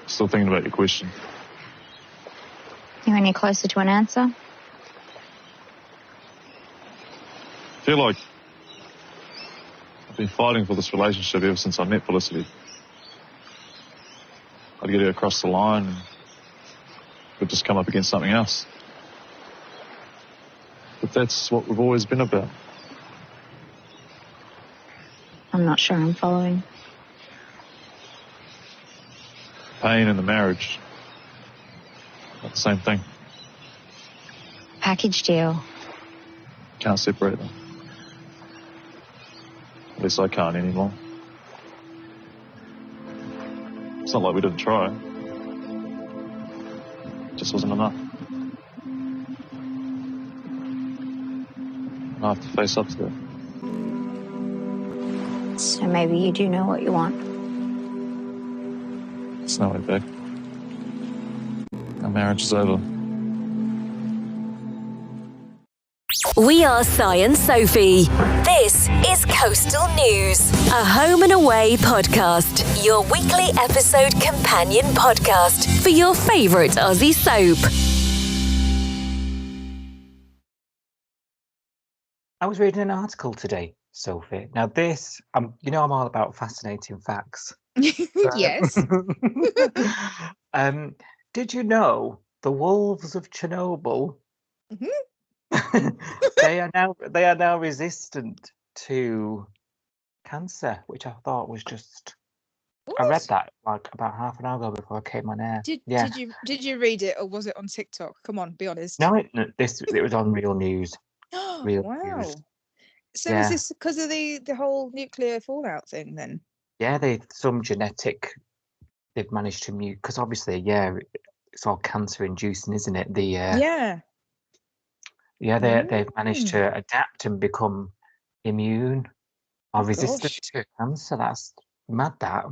Still thinking about your question. You any closer to an answer? I feel like I've been fighting for this relationship ever since I met Felicity. I'd get her across the line and we'd just come up against something else. But that's what we've always been about. I'm not sure I'm following. Pain in the marriage. Not the same thing. Package deal. Can't separate them. At least I can't anymore. It's not like we didn't try. It just wasn't enough. And I have to face up to that. So maybe you do know what you want. It's no way back. Our marriage is over. We are Si and Sophie. This is Coastal News, a home and away podcast, your weekly episode companion podcast for your favourite Aussie soap. I was reading an article today, Sophie. Now this, I'm all about fascinating facts. Yes. Did you know the wolves of Chernobyl? Mhm. they are now resistant to cancer, which I thought was just. I read What? that like about half an hour ago before I came on air. Did you read it, or was it on TikTok? Come on, be honest. No, it was on Real News. Real Wow. News. So Yeah. is this because of the whole nuclear fallout thing then? Yeah, some genetic. They've managed to mute because obviously, it's all cancer inducing, isn't it? Yeah. They've managed to adapt and become immune or resistant Gosh. to cancer. That's mad. That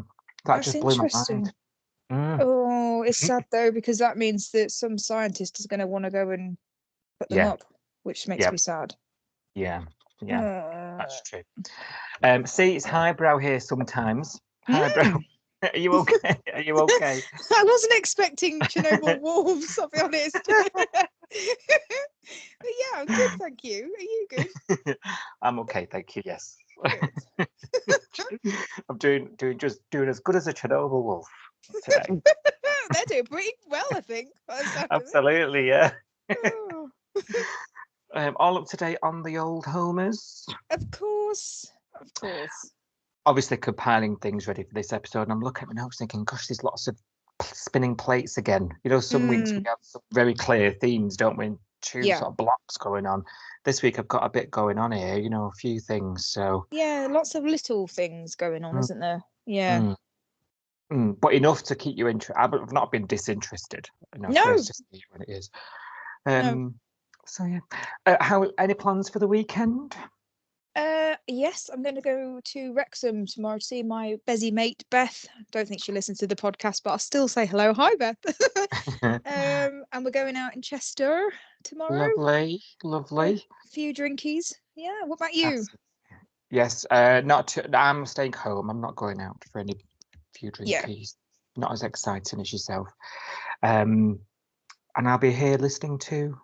That's just blew my interesting. mind. Oh, it's sad though, because that means that some scientist is going to want to go and put them Yeah. up, which makes Yep. me sad. Yeah, that's true. See, it's highbrow here sometimes. Highbrow. Are you okay? Are you okay? I wasn't expecting Chernobyl wolves, I'll be honest. But yeah, I'm good, thank you. Are you good? I'm okay, thank you. Yes. Good. I'm doing as good as a Chernobyl wolf today. They're doing pretty well, I think. by the sound of it. Absolutely, yeah. Oh, All up to date on the old homers. of course. Obviously compiling things ready for this episode, and I'm looking at my notes thinking, gosh, there's lots of spinning plates again. Some weeks we have some very clear themes, don't we? Two Yeah. sort of blocks going on. This week I've got a bit going on here, a few things. So Yeah, lots of little things going on, isn't there? Yeah. But enough to keep you interested. I've not been disinterested. No. So it's just when it is. So yeah. Any plans for the weekend? Yes, I'm going to go to Wrexham tomorrow to see my busy mate Beth. Don't think she listens to the podcast, but I'll still say hello. Hi, Beth. And we're going out in Chester tomorrow. Lovely. A few drinkies. Yeah. What about you? Yes. I'm staying home. I'm not going out for any few drinkies. Yeah. Not as exciting as yourself. And I'll be here listening to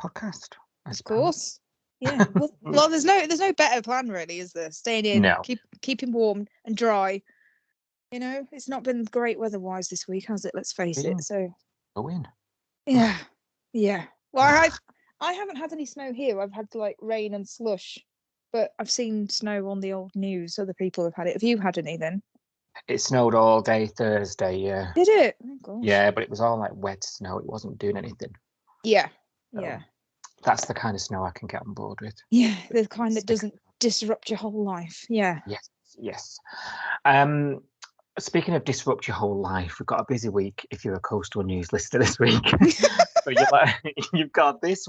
podcast. Of course. Yeah. Well, there's no better plan, really, is there? Staying in, No. keeping warm and dry. It's not been great weather-wise this week, has it? Let's face it. So. Go in. Yeah. Well, I haven't had any snow here. I've had rain and slush, but I've seen snow on the old news. Other people have had it. Have you had any then? It snowed all day Thursday. Yeah. Did it? Oh gosh. Yeah, but it was all wet snow. It wasn't doing anything. Yeah. So, Yeah. That's the kind of snow I can get on board with. Yeah, the kind that doesn't disrupt your whole life. Yeah. Yes. Speaking of disrupt your whole life, we've got a busy week if you're a Coastal News listener this week. So you've got this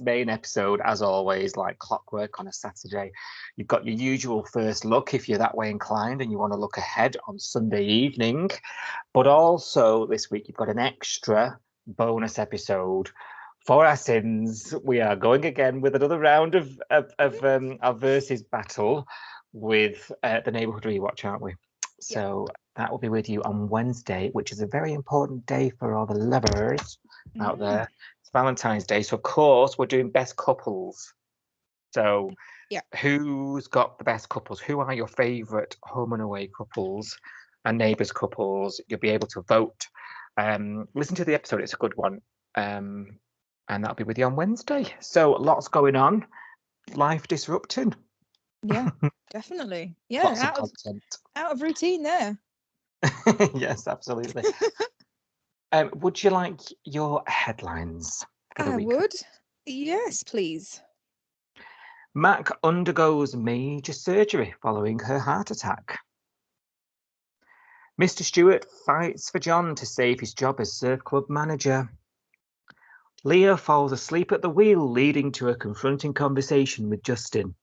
main episode, as always, like clockwork on a Saturday. You've got your usual first look if you're that way inclined and you want to look ahead on Sunday evening. But also this week, you've got an extra bonus episode. For our sins, we are going again with another round of our versus battle with the Neighbourhood Rewatch, aren't we? So That will be with you on Wednesday, which is a very important day for all the lovers out there. It's Valentine's Day. So, of course, we're doing best couples. So, who's got the best couples? Who are your favourite home and away couples and neighbours couples? You'll be able to vote. Listen to the episode. It's a good one. And that'll be with you on Wednesday. So, lots going on. Life disrupting. Yeah, definitely. Yeah, Lots of content. Out of routine there. Yes, absolutely. Would you like your headlines for the week? I would. Yes, please. Mac undergoes major surgery following her heart attack. Mr. Stewart fights for John to save his job as surf club manager. Leah falls asleep at the wheel, leading to a confronting conversation with Justin.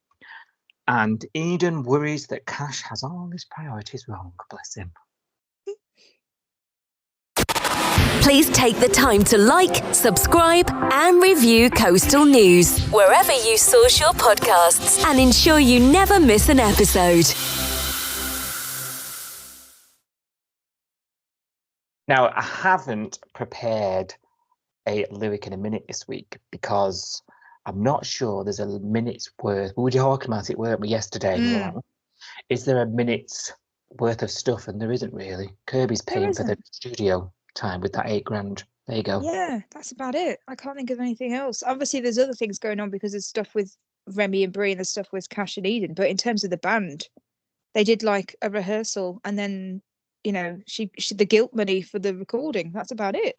And Eden worries that Cash has all his priorities wrong. Bless him. Please take the time to like, subscribe, and review Coastal News wherever you source your podcasts, and ensure you never miss an episode. Now, I haven't prepared a lyric in a minute this week because I'm not sure there's a minute's worth. We were talking about it, weren't we, yesterday? We were like, is there a minute's worth of stuff? And there isn't really. Kirby's paying for the studio time with that $8,000. There you go. Yeah, that's about it. I can't think of anything else. Obviously, there's other things going on because there's stuff with Remy and Brie and there's stuff with Cash and Eden. But in terms of the band, they did like a rehearsal and then, you know, she the guilt money for the recording. That's about it.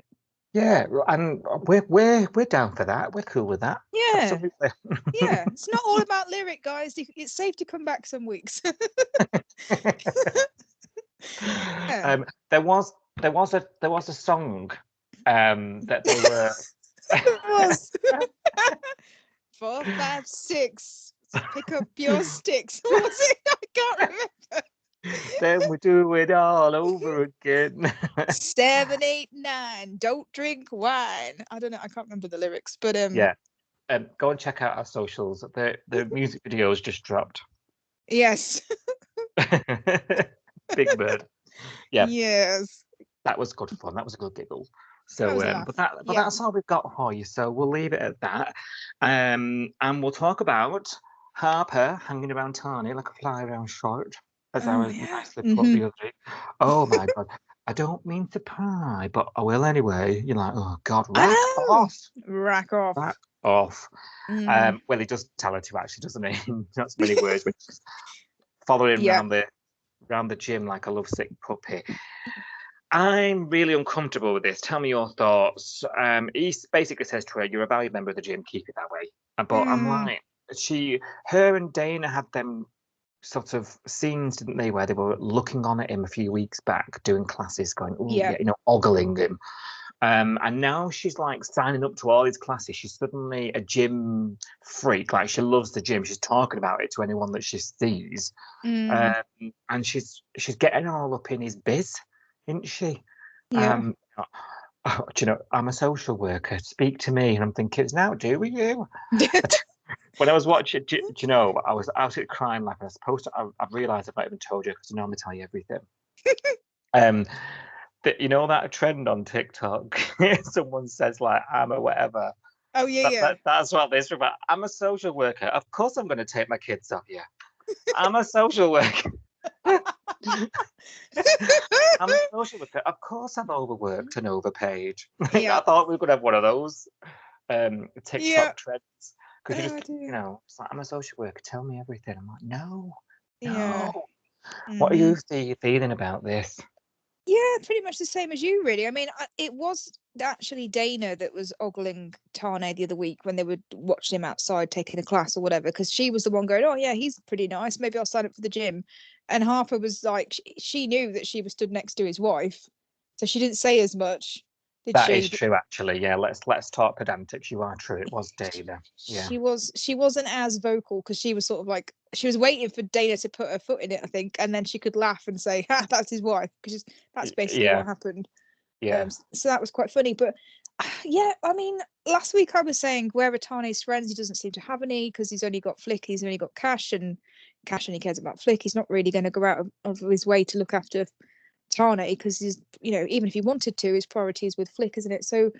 Yeah, and we're down for that. We're cool with that. Yeah, absolutely. Yeah. It's not all about lyric, guys. It's safe to come back some weeks. Yeah. There was a song that they were. It was 4, 5, 6. Pick up your sticks. What was it? I can't remember. Then we do it all over again. 7, 8, 9. Don't drink wine. I don't know. I can't remember the lyrics, but yeah. Go and check out our socials. The music videos just dropped. Yes. Big Bird. Yeah. Yes. That was good fun. That was a good giggle. So, but that's all we've got for you. So we'll leave it at that. And we'll talk about Harper hanging around Tani like a fly around short, as I was nicely put the other day. Oh my God. I don't mean to pry, but I will anyway. You're like, oh God, rack off. Rack off. Rack off. Well, he does tell her to actually, doesn't he? Not so many words, but just following him around the gym like a lovesick puppy. I'm really uncomfortable with this. Tell me your thoughts. He basically says to her, you're a valued member of the gym, keep it that way. But I'm like, her and Dana had them sort of scenes, didn't they, where they were looking on at him a few weeks back, doing classes, going, ogling him. And now she's like signing up to all his classes. She's suddenly a gym freak. Like, she loves the gym. She's talking about it to anyone that she sees. And she's getting all up in his biz, isn't she? Yeah. Do you know, I'm a social worker. Speak to me. And I'm thinking, now do with you. When I was watching, do you know, I was out at crying like I was supposed to. I've realised I've not even told you because I normally tell you everything. You know that trend on TikTok? Someone says like, I'm a whatever. Oh yeah, that's what this is about. I'm a social worker. Of course I'm going to take my kids off you. I'm a social worker. I'm a social worker. Of course I'm overworked and overpaid. I thought we were going to have one of those TikTok trends. Because you know, it's like, I'm a social worker, tell me everything. I'm like, no. What are you feeling about this? Yeah, pretty much the same as you, really. I mean, it was actually Dana that was ogling Tane the other week when they were watching him outside taking a class or whatever, because she was the one going, oh yeah, he's pretty nice, maybe I'll sign up for the gym. And Harper was like, she knew that she was stood next to his wife, so she didn't say as much. That is true, actually. Yeah, let's talk pedantics. You are true. It was Dana. Yeah, she wasn't as vocal because she was sort of like, she was waiting for Dana to put her foot in it, I think, and then she could laugh and say, "Ha, that's his wife," because that's basically what happened. Yeah. So that was quite funny. But yeah, I mean, last week I was saying where are Tane's friends? He doesn't seem to have any because he's only got Flick. He's only got Cash, and Cash only cares about Flick. He's not really going to go out of his way to look after Tane, because he's, you know, even if he wanted to, his priorities with Flick, isn't it? So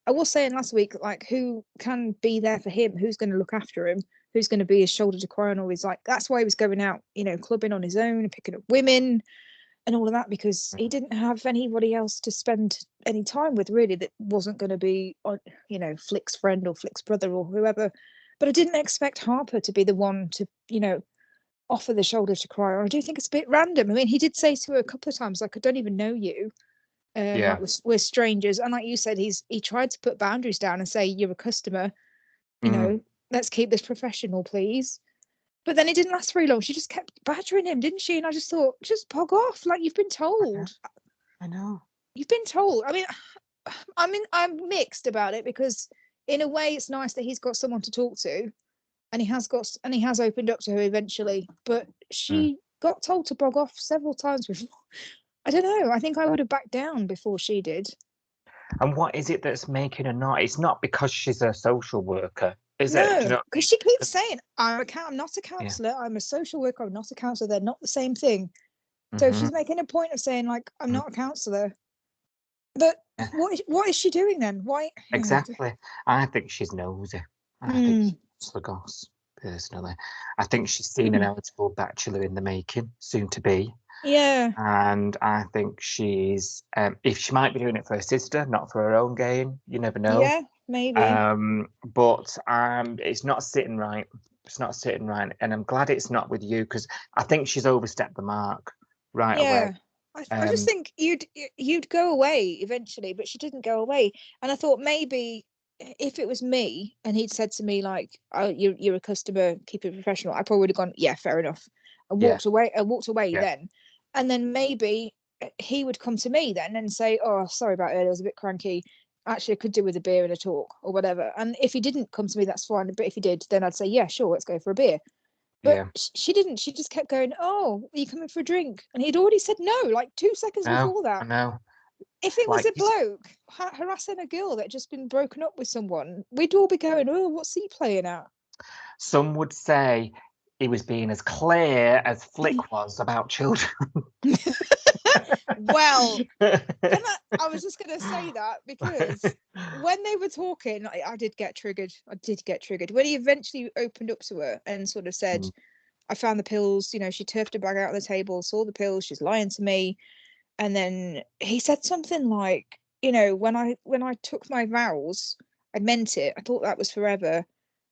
I was saying last week, like, who can be there for him? Who's going to look after him? Who's going to be his shoulder to cry on? Always, like, that's why he was going out, you know, clubbing on his own, picking up women and all of that, because he didn't have anybody else to spend any time with, really, that wasn't going to be on, you know, Flick's friend or Flick's brother or whoever. But I didn't expect Harper to be the one to, you know, offer the shoulder to cry on. I do think it's a bit random. I mean, he did say to her a couple of times, like, I don't even know you. Yeah. Like, we're strangers. And like you said, he tried to put boundaries down and say, you're a customer, you know, let's keep this professional, please. But then it didn't last very long. She just kept badgering him, didn't she? And I just thought, just bog off. Like, you've been told. I know. You've been told. I mean, I'm mixed about it, because in a way it's nice that he's got someone to talk to, and he has opened up to her eventually. But she got told to bog off several times before. I don't know. I think I would have backed down before she did. And what is it that's making her not? It's not because she's a social worker, is it? No, Do you know? because she keeps saying, I'm not a counsellor. I'm a social worker. I'm not a counsellor. They're not the same thing. So she's making a point of saying, like, I'm not a counsellor. But what is she doing then? Why? Exactly. I think she's nosy. I think she's the goss, personally. I think she's seen an eligible bachelor in the making, soon to be. Yeah. And I think she's, if she might be doing it for her sister, not for her own gain, you never know. Yeah, maybe. But it's not sitting right. It's not sitting right. And I'm glad it's not with you, because I think she's overstepped the mark right away. I just think you'd go away eventually, but she didn't go away. And I thought, maybe if it was me and he'd said to me, like, oh, you're a customer, keep it professional, I probably would have gone, yeah, fair enough. I walked away then. And then maybe he would come to me then and say, oh, sorry about it, I was a bit cranky. Actually, I could do with a beer and a talk or whatever. And if he didn't come to me, that's fine. But if he did, then I'd say, yeah, sure, let's go for a beer. But she didn't. She just kept going, oh, are you coming for a drink? And he'd already said no, like 2 seconds before that. I know. If it was a bloke harassing a girl that had just been broken up with someone, we'd all be going, oh, what's he playing at? Some would say he was being as clear as Flick was about children. Well, I was just going to say that, because when they were talking, I did get triggered. When he eventually opened up to her and sort of said, I found the pills, you know, she turfed her bag out on the table, saw the pills, she's lying to me. And then he said something like, you know, when I took my vows, I meant it. I thought that was forever.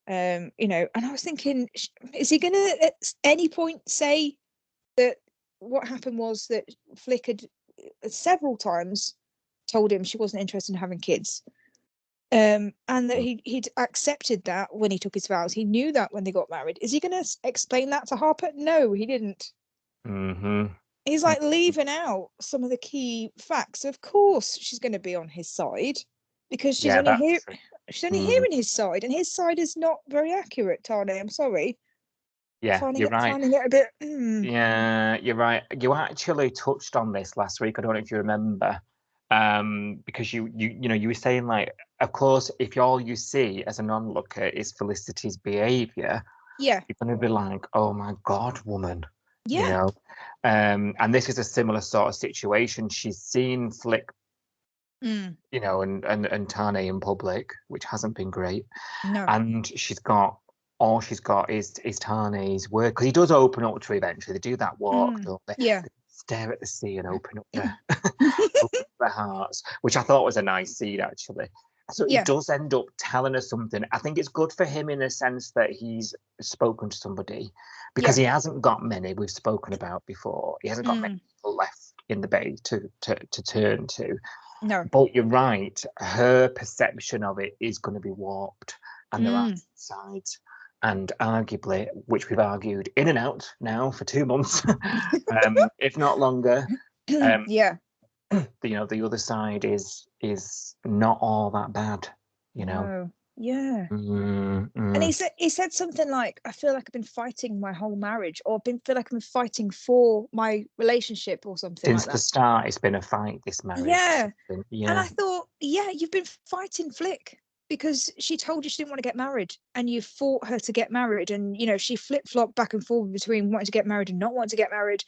You know, and I was thinking, is he going to at any point say that what happened was that Flick had several times told him she wasn't interested in having kids, and that he'd accepted that when he took his vows? He knew that when they got married. Is he going to explain that to Harper? No, he didn't. He's like leaving out some of the key facts. Of course she's going to be on his side, because she's only hearing his side, and his side is not very accurate, Tane. I'm sorry. Yeah, you're right. Finding it a bit. Yeah, you're right. You actually touched on this last week. I don't know if you remember, because you were saying, like, of course, if all you see as an onlooker is Felicity's behaviour, you're going to be like, oh my God, woman. Yeah. You know, and this is a similar sort of situation. She's seen Flick, you know, and Tane in public, which hasn't been great. No. And all she's got is Tane's word, because he does open up to her eventually. They do that walk, don't they? Yeah. They stare at the sea and open up their hearts, which I thought was a nice scene, actually. So he does end up telling her something. I think it's good for him in the sense that he's spoken to somebody, because he hasn't got many we've spoken about before. He hasn't got many people left in the bay to turn to. No. But you're right. Her perception of it is going to be warped, and there are sides. And arguably, which we've argued in and out now for 2 months, if not longer. The other side is not all that bad, you know. No. Yeah. And he said something like, I feel like I've been fighting my whole marriage, or feel like I've been fighting for my relationship, or something since like that. The start, it's been a fight, this marriage. Yeah. And I thought, you've been fighting Flick, because she told you she didn't want to get married, and you fought her to get married, and, you know, she flip-flopped back and forth between wanting to get married and not wanting to get married.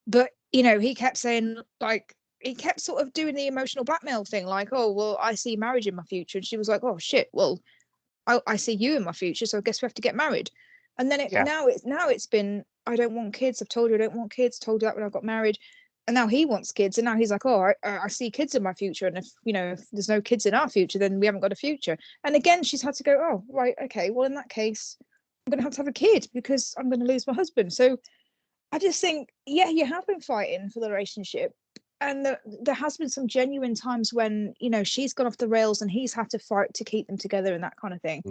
But, you know, he kept saying, like, he kept sort of doing the emotional blackmail thing, like, oh, well, I see marriage in my future. And she was like, oh shit, well, I see you in my future, so I guess we have to get married. And then Yeah. now it's been, I don't want kids. I've told you I don't want kids. Told you that when I got married. And now he wants kids, and now he's like, oh, I see kids in my future, and if there's no kids in our future, then we haven't got a future. And again, she's had to go, oh, right, okay, well, in that case, I'm going to have a kid because I'm going to lose my husband. So I just think, yeah, you have been fighting for the relationship, and there has been some genuine times when she's gone off the rails and he's had to fight to keep them together and that kind of thing.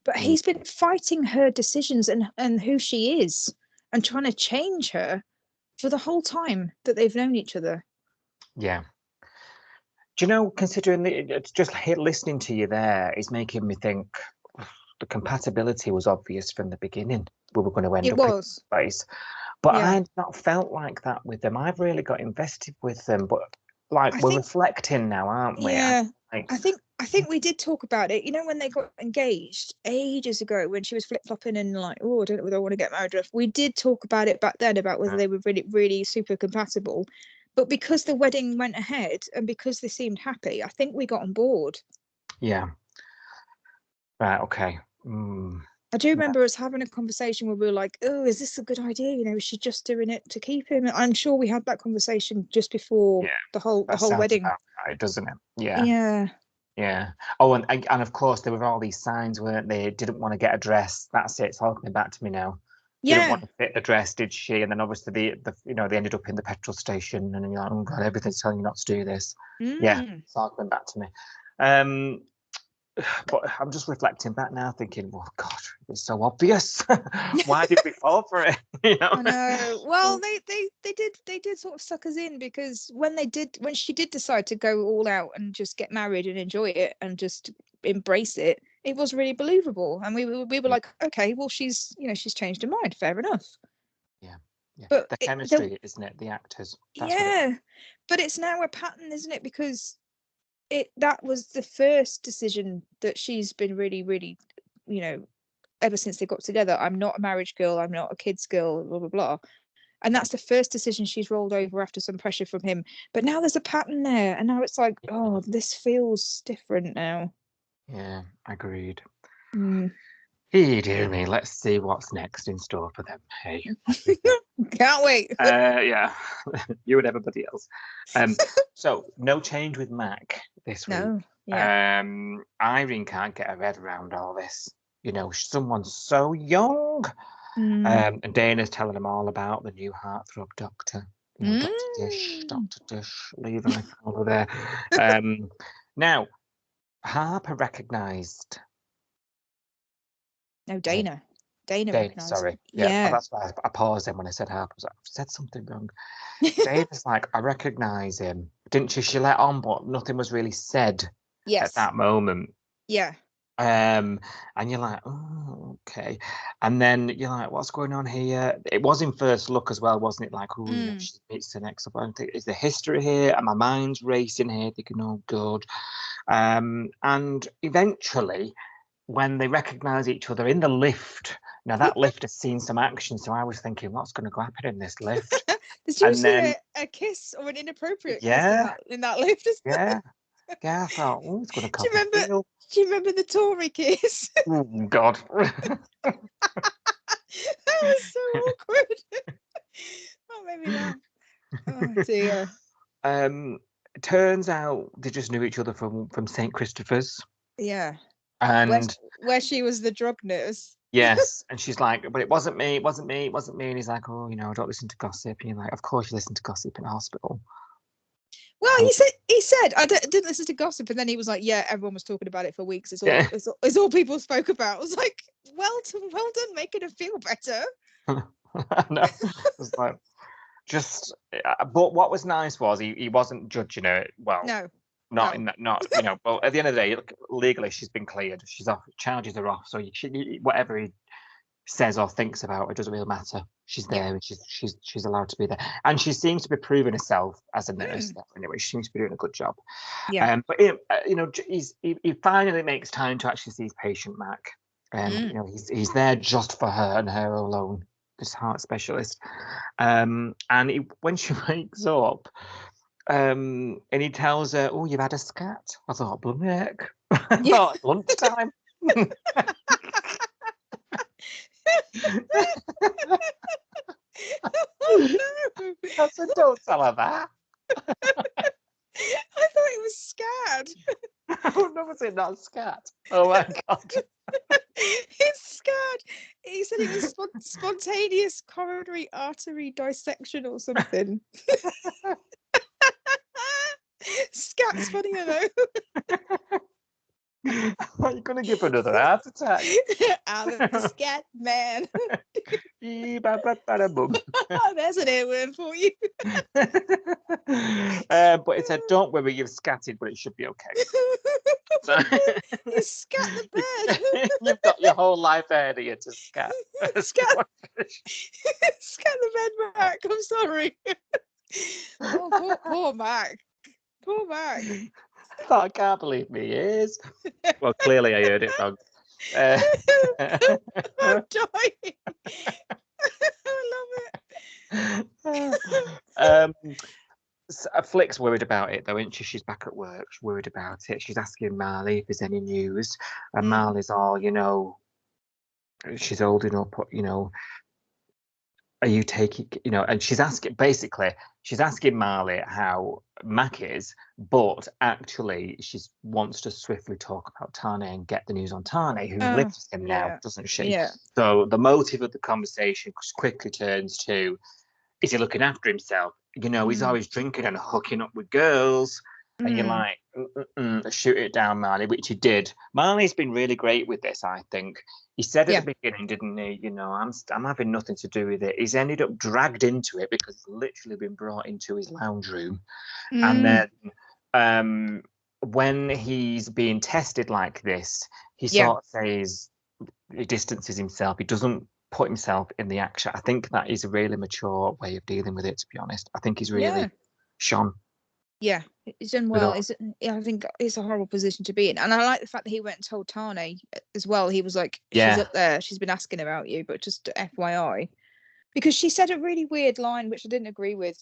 But he's been fighting her decisions and who she is, and trying to change her for the whole time that they've known each other. Yeah. Do you know, considering it's just listening to you there is making me think the compatibility was obvious from the beginning. We were going to end up in this place. But Yeah. I've not felt like that with them. I've really got invested with them. But we're reflecting now, aren't we? Yeah. I think we did talk about it. When they got engaged ages ago, when she was flip-flopping and like, oh, I don't know whether I want to get married. We did talk about it back then, about whether they were really, really super compatible. But because the wedding went ahead and because they seemed happy, I think we got on board. Yeah. Right, okay. I do remember us having a conversation where we were like, oh, is this a good idea? Is she just doing it to keep him? I'm sure we had that conversation just before the whole wedding. Right, doesn't it? Yeah. Yeah. Yeah. Oh, and of course there were all these signs, weren't they? Didn't want to get a dress. That's it. It's all coming back to me now. Yeah. Didn't want to fit the dress, did she? And then obviously they ended up in the petrol station, and you're like, oh god, everything's telling you not to do this. Yeah, it's all coming back to me. But I'm just reflecting back now, thinking, well, God, it's so obvious. Why did we fall for it? I know. Well, they did sort of suck us in, because when she did decide to go all out and just get married and enjoy it and just embrace it, it was really believable. And we were like, okay, well, she's changed her mind. Fair enough. Yeah. But the chemistry, isn't it? The actors. But it's now a pattern, isn't it? Because that was the first decision that she's been really, really, ever since they got together. I'm not a marriage girl. I'm not a kids girl, blah, blah, blah. And that's the first decision she's rolled over after some pressure from him. But now there's a pattern there. And now it's like, oh, this feels different now. Yeah, agreed. Hey, dear me. Let's see what's next in store for them. Hey. Can't wait. Yeah, you and everybody else. So no change with Mac this week. No. Yeah. Irene can't get her head around all this. Someone's so young. And Dana's telling them all about the new heartthrob doctor. Dr. Dish, leave and I follow there. Now, Harper recognised. No, Dana. Dana, sorry. Yeah. That's why I paused then when I said Harper. I said something wrong. Dana's like, I recognise him. Didn't she? She let on, but nothing was really said at that moment. Yeah. And you're like, oh, okay. And then you're like, what's going on here? It was in first look as well, wasn't it? Like, oh, she meets the next up. Is there history here? And my mind's racing here, thinking, oh, God. And eventually, when they recognise each other in the lift, now that lift has seen some action, so I was thinking, what's going to happen in this lift? There's usually a kiss or an inappropriate kiss in that lift, isn't there? Yeah, I thought, oh, it's going to come. Do you remember the Tory kiss? Oh, God. That was so awkward. Oh, maybe not. Oh, dear. It turns out they just knew each other from St. Christopher's. Yeah. And where she was the drug nurse. Yes. And she's like, but it wasn't me. And he's like, oh, I don't listen to gossip. And you're like, of course you listen to gossip in a hospital. Well, he said I didn't listen to gossip, and then he was like, "Yeah, everyone was talking about it for weeks. It's all people spoke about." I was like, "Well done, making her feel better." No, it's like but what was nice was he wasn't judging her. Well, no, in that, Well, at the end of the day, legally she's been cleared. She's off. Charges are off. So whatever he says or thinks about, it doesn't really matter. She's there, and she's allowed to be there, and she seems to be proving herself as a nurse. Anyway, she seems to be doing a good job. Yeah. But he finally makes time to actually see his patient, Mac. He's there just for her and her alone. This heart specialist. And when she wakes up, And he tells her, "Oh, you've had a scat." I thought, "Bloody heck!" I Yeah. thought, lunchtime. Oh no! I said, "Don't tell her that." I thought he was scared. Oh, no, was it not scat? Oh my god! He's scared. He said it was spontaneous coronary artery dissection or something. Scat's funnier though. Are you going to give her another heart attack? I'm a scat man. Bum. There's an earworm for you. But it said, "Don't worry, you've scatted, but it should be okay." So, You scat the bed. you've got your whole life ahead of you to scat. Scat. Scat the bed, Mac. I'm sorry. Oh, poor Mac. Poor Mac. I can't believe me ears. Well, clearly I heard it wrong. I'm dying. I love it. Flick's worried about it though, isn't she? She's back at work. She's worried about it. She's asking Marley if there's any news, and Marley's all, she's holding up, are you taking, and she's asking Marley how Mac is, but actually she wants to swiftly talk about Tane and get the news on Tane, who lives with him now, doesn't she? Yeah. So the motive of the conversation quickly turns to, is he looking after himself? He's always drinking and hooking up with girls. And you're like, shoot it down, Marley, which he did. Marley's been really great with this, I think. He said at the beginning, didn't he? I'm having nothing to do with it. He's ended up dragged into it because it's literally been brought into his lounge room. And then when he's being tested like this, he sort of says, he distances himself. He doesn't put himself in the action. I think that is a really mature way of dealing with it, to be honest. I think he's really shone. Yeah, he's done well. I think it's a horrible position to be in. And I like the fact that he went and told Tane as well. He was like, she's up there. She's been asking about you, but just FYI. Because she said a really weird line, which I didn't agree with.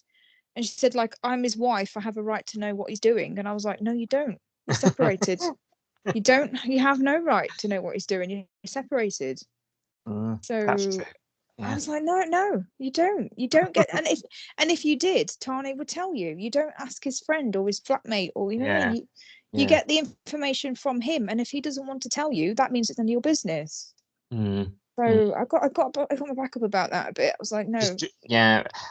And she said, like, I'm his wife. I have a right to know what he's doing. And I was like, no, you don't. You're separated. You have no right to know what he's doing. You're separated. So that's true. Yeah. I was like, no, you don't. You don't get. And if you did, Tane would tell you. You don't ask his friend or his flatmate or you get the information from him. And if he doesn't want to tell you, that means it's none of your business. So I got my back up about that a bit. I was like, no.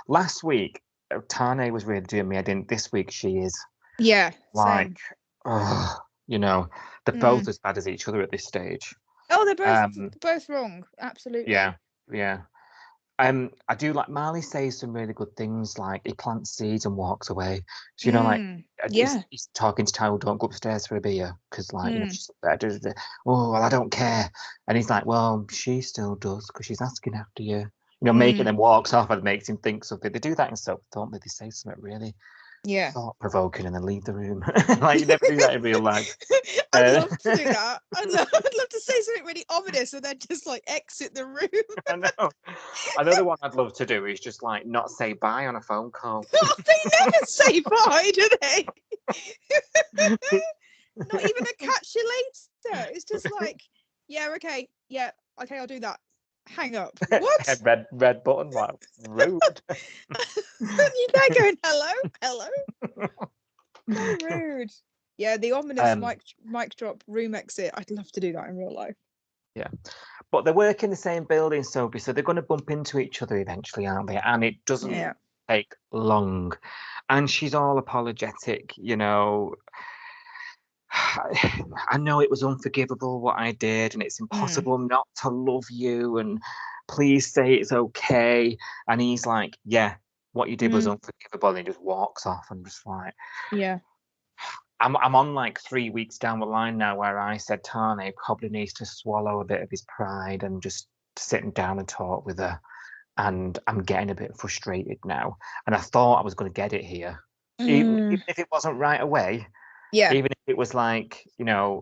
Last week, Tane was really doing me. I didn't. This week she is. Yeah. Like, they're both as bad as each other at this stage. Oh, they're both wrong. Absolutely. Yeah. I do like Marley says some really good things, like he plants seeds and walks away. So, he's talking to Tyrell, don't go upstairs for a beer because, she's oh, well, I don't care. And he's like, well, she still does because she's asking after you. Making him walks off and makes him think something. They do that in soap, don't they? They say something really thought-provoking and then leave the room. Like, you never do that in real life. I'd love to do that. I'd love to say something really ominous and then just like exit the room. I know. Another one I'd love to do is just like not say bye on a phone call. They never say bye, do they? Not even a catch you later. It's just like, okay, I'll do that. Hang up. What? red button, like rude. They're going, hello. So rude. Yeah, the ominous mic drop room exit. I'd love to do that in real life. Yeah, but they work in the same building, Sophie, so they're going to bump into each other eventually, aren't they? And it doesn't take long. And she's all apologetic, I know it was unforgivable what I did, and it's impossible not to love you, and please say it's okay. And he's like, yeah, what you did was unforgivable, and he just walks off. And just like, I'm on like 3 weeks down the line now where I said Tane probably needs to swallow a bit of his pride and just sit down and talk with her. And I'm getting a bit frustrated now. And I thought I was going to get it here, even if it wasn't right away. Yeah. Even if it was like,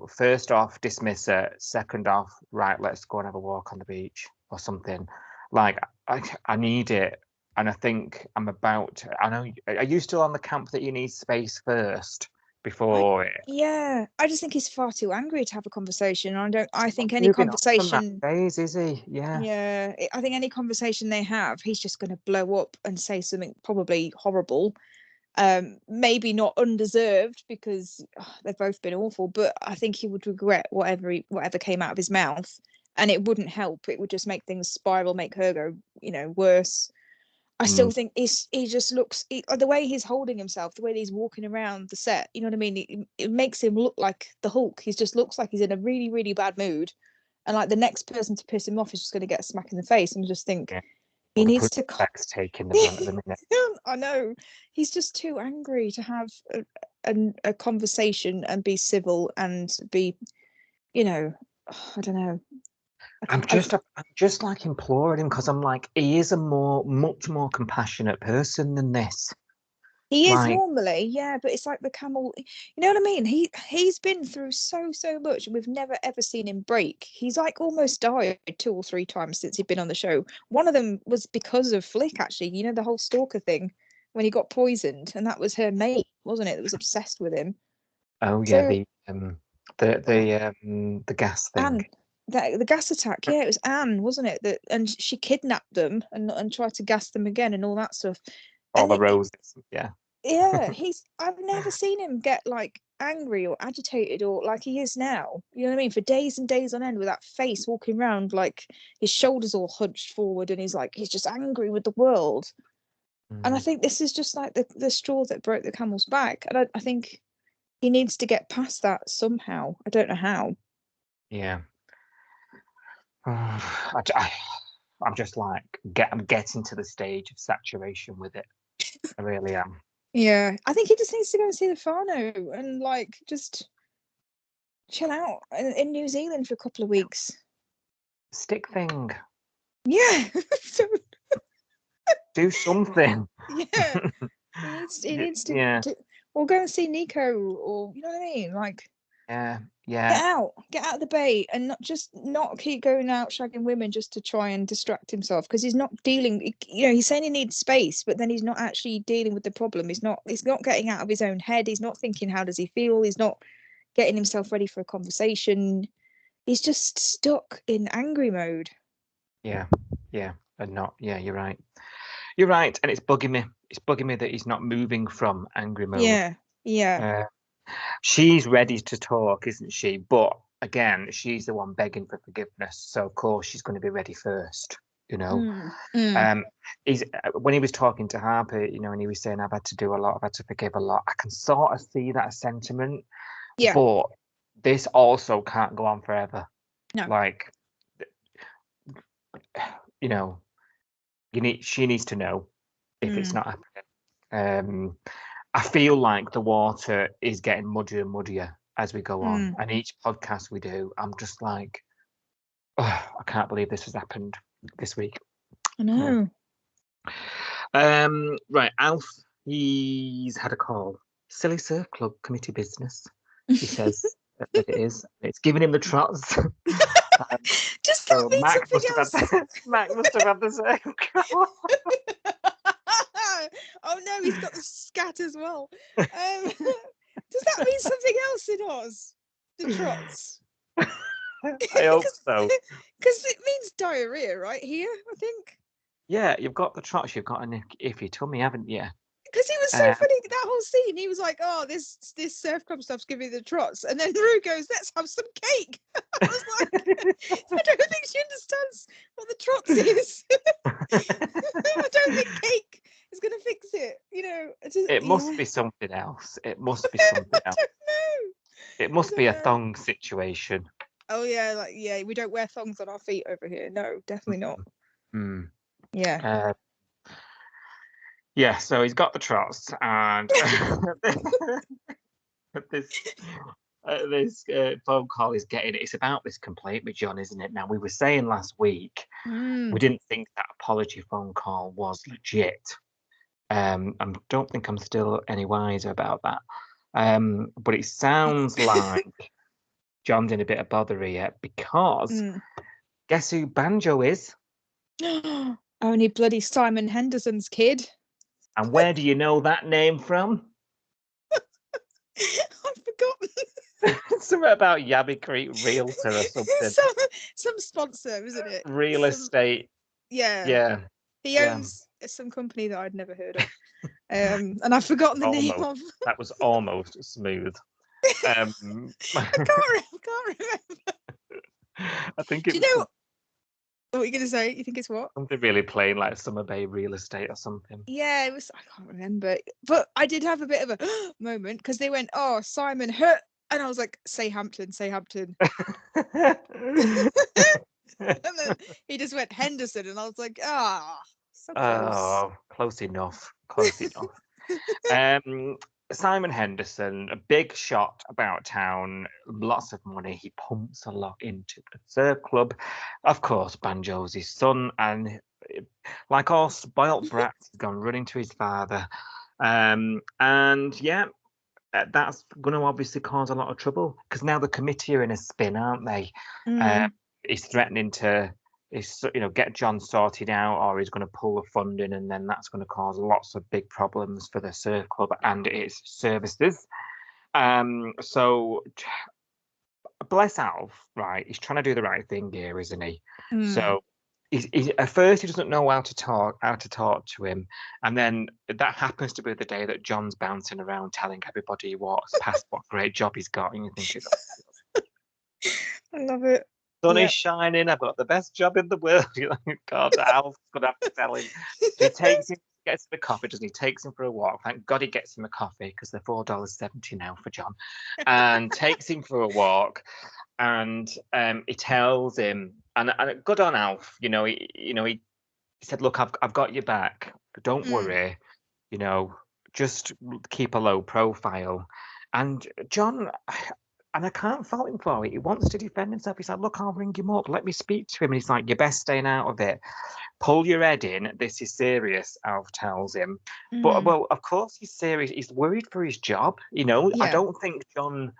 first off, dismiss her, second off, right, let's go and have a walk on the beach or something. Like, I need it. And I think I know, are you still on the camp that you need space first before it? Yeah, I just think he's far too angry to have a conversation. I think any Moving on from that conversation, phase, is he? Yeah. yeah, I think any conversation they have, he's just going to blow up and say something probably horrible. Maybe not undeserved because they've both been awful, but I think he would regret whatever came out of his mouth, and it wouldn't help. It would just make things spiral, make her go, worse. I still think he just looks the way he's holding himself, the way he's walking around the set. You know what I mean? It makes him look like the Hulk. He just looks like he's in a really, really bad mood, and like the next person to piss him off is just going to get a smack in the face. And I just think he needs to. Taking the brunt of the minute. I know he's just too angry to have a conversation and be civil and be, I don't know. I'm just like imploring him because I'm like, he is a much more compassionate person than this. He is normally, yeah, but it's like the camel. You know what I mean? He's been through so much, and we've never ever seen him break. He's like almost died 2 or 3 times since he'd been on the show. One of them was because of Flick, actually. You know, the whole stalker thing when he got poisoned, and that was her mate, wasn't it? That was obsessed with him. Oh yeah, the gas thing. Anne, the gas attack, yeah, it was Anne, wasn't it? And she kidnapped them and tried to gas them again and all that stuff. All the roses, yeah. Yeah, I've never seen him get like angry or agitated or like he is now. You know what I mean? For days and days on end with that face walking around like his shoulders all hunched forward and he's just angry with the world. And I think this is just like the straw that broke the camel's back. And I think he needs to get past that somehow. I don't know how. Yeah. I'm just like I'm getting to the stage of saturation with it. I really am. Yeah, I think he just needs to go and see the Fano and like just chill out in New Zealand for a couple of weeks. Stick thing. Yeah. Do something. Yeah. He needs to. Yeah. Or go and see Nico, or you know what I mean, like. Yeah. Get out of the bay, and not keep going out shagging women just to try and distract himself, because he's not dealing. He's saying he needs space, but then he's not actually dealing with the problem. He's not getting out of his own head. He's not thinking, how does he feel? He's not getting himself ready for a conversation. He's just stuck in angry mode. Yeah, and not. Yeah, you're right. You're right, and it's bugging me. It's bugging me that he's not moving from angry mode. Yeah. She's ready to talk, isn't she? But again, she's the one begging for forgiveness, so of course she's going to be ready first. When he was talking to Harper, and he was saying, I've had to do a lot, I've had to forgive a lot. I can sort of see that sentiment. Yeah. But this also can't go on forever. No. Like, she needs to know if it's not happening. I feel like the water is getting muddier and muddier as we go on. And each podcast we do, I'm just like, I can't believe this has happened this week. I know. Right, Alf, he's had a call. Silly Surf Club committee business, he says that it is. It's giving him the trots. Just so Mac must have had the same call. Oh no, he's got the scat as well. Does that mean something else in Oz? The trots? I hope so. Because it means diarrhea, right? Here, I think. Yeah, you've got the trots, you've got an iffy tummy, haven't you? Because he was so funny, that whole scene. He was like, "Oh, this surf club stuff's giving me the trots," and then Rue goes, "Let's have some cake." I was like, I don't think she understands what the trots is. I don't think cake is going to fix it. It must be something else. It must be something else. I don't know. It must be a thong situation. Oh yeah, we don't wear thongs on our feet over here. No, definitely not. Yeah. Yeah, so he's got the trots, and this phone call is getting. It's about this complaint with John, isn't it? Now, we were saying last week we didn't think that apology phone call was legit. I don't think I'm still any wiser about that. But it sounds like John's in a bit of bother here because guess who Banjo is? Only bloody Simon Henderson's kid. And where do you know that name from? I've forgotten. Something about Yabby Creek Realtor or something. some sponsor, isn't it? Real estate. Yeah. Yeah. He Yeah. owns some company that I'd never heard of. And I've forgotten the name of. That was almost smooth. I can't remember. I think Do it you know what you're going to say? You think it's what? something really plain, like Summer Bay Real Estate or something. Yeah, it was. I can't remember. But I did have a bit of a moment because they went, "Oh, Simon Hurt," and I was like, "Say Hampton, say Hampton." And then he just went Henderson, and I was like, so close. Oh, close enough. Close enough. Simon Henderson, a big shot about town, lots of money. He pumps a lot into the surf club. Of course, Banjo's his son, and like all spoilt brats, he's gone running to his father. And yeah, that's going to obviously cause a lot of trouble because now the committee are in a spin, aren't they? He's threatening to get John sorted out, or he's going to pull the funding, and then that's going to cause lots of big problems for the surf club and its services. So bless Alf, right? He's trying to do the right thing here, isn't he? So he's at first he doesn't know how to talk to him, and then that happens to be the day that John's bouncing around telling everybody what great job he's got, and you think, I love it. Sun is shining. I've got the best job in the world. God, Alf's gonna have to tell him. He takes him, gets him a coffee. Doesn't he? Takes him for a walk. Thank God he gets him a coffee because they're $4.70 now for John. And takes him for a walk, and he tells him, and good on Alf. He said, "Look, I've got your back. Don't worry. Just keep a low profile." And John. And I can't fault him for it. He wants to defend himself. He's like, "Look, I'll ring him up. Let me speak to him." And he's like, "You're best staying out of it. Pull your head in. This is serious," Alf tells him. But, well, of course he's serious. He's worried for his job. I don't think John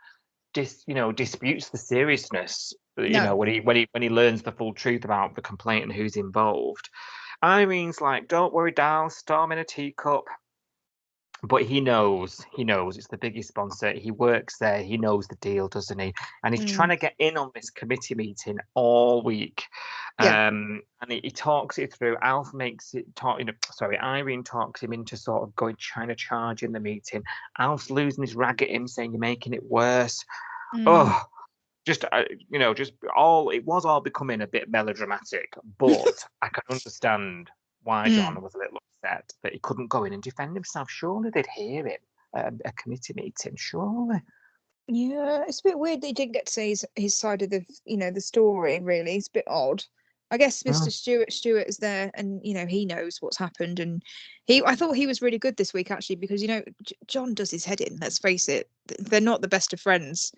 disputes the seriousness, when he learns the full truth about the complaint and who's involved. Irene's like, "Don't worry, Dal, storm in a teacup." But he knows it's the biggest sponsor. He works there. He knows the deal, doesn't he? And he's trying to get in on this committee meeting all week. And he talks it through. Alf makes it talk. Irene talks him into sort of trying to charge in the meeting. Alf's losing his rag at him, saying, "You're making it worse." Oh, it was all becoming a bit melodramatic. But I can understand why John was a little upset that he couldn't go in and defend himself. Surely they'd hear him at a committee meeting, surely. Yeah, it's a bit weird that he didn't get to say his side of the story, really. It's a bit odd. I guess Mr. Stewart is there, and he knows what's happened, and I thought he was really good this week, actually, because John does his head in, let's face it. They're not the best of friends.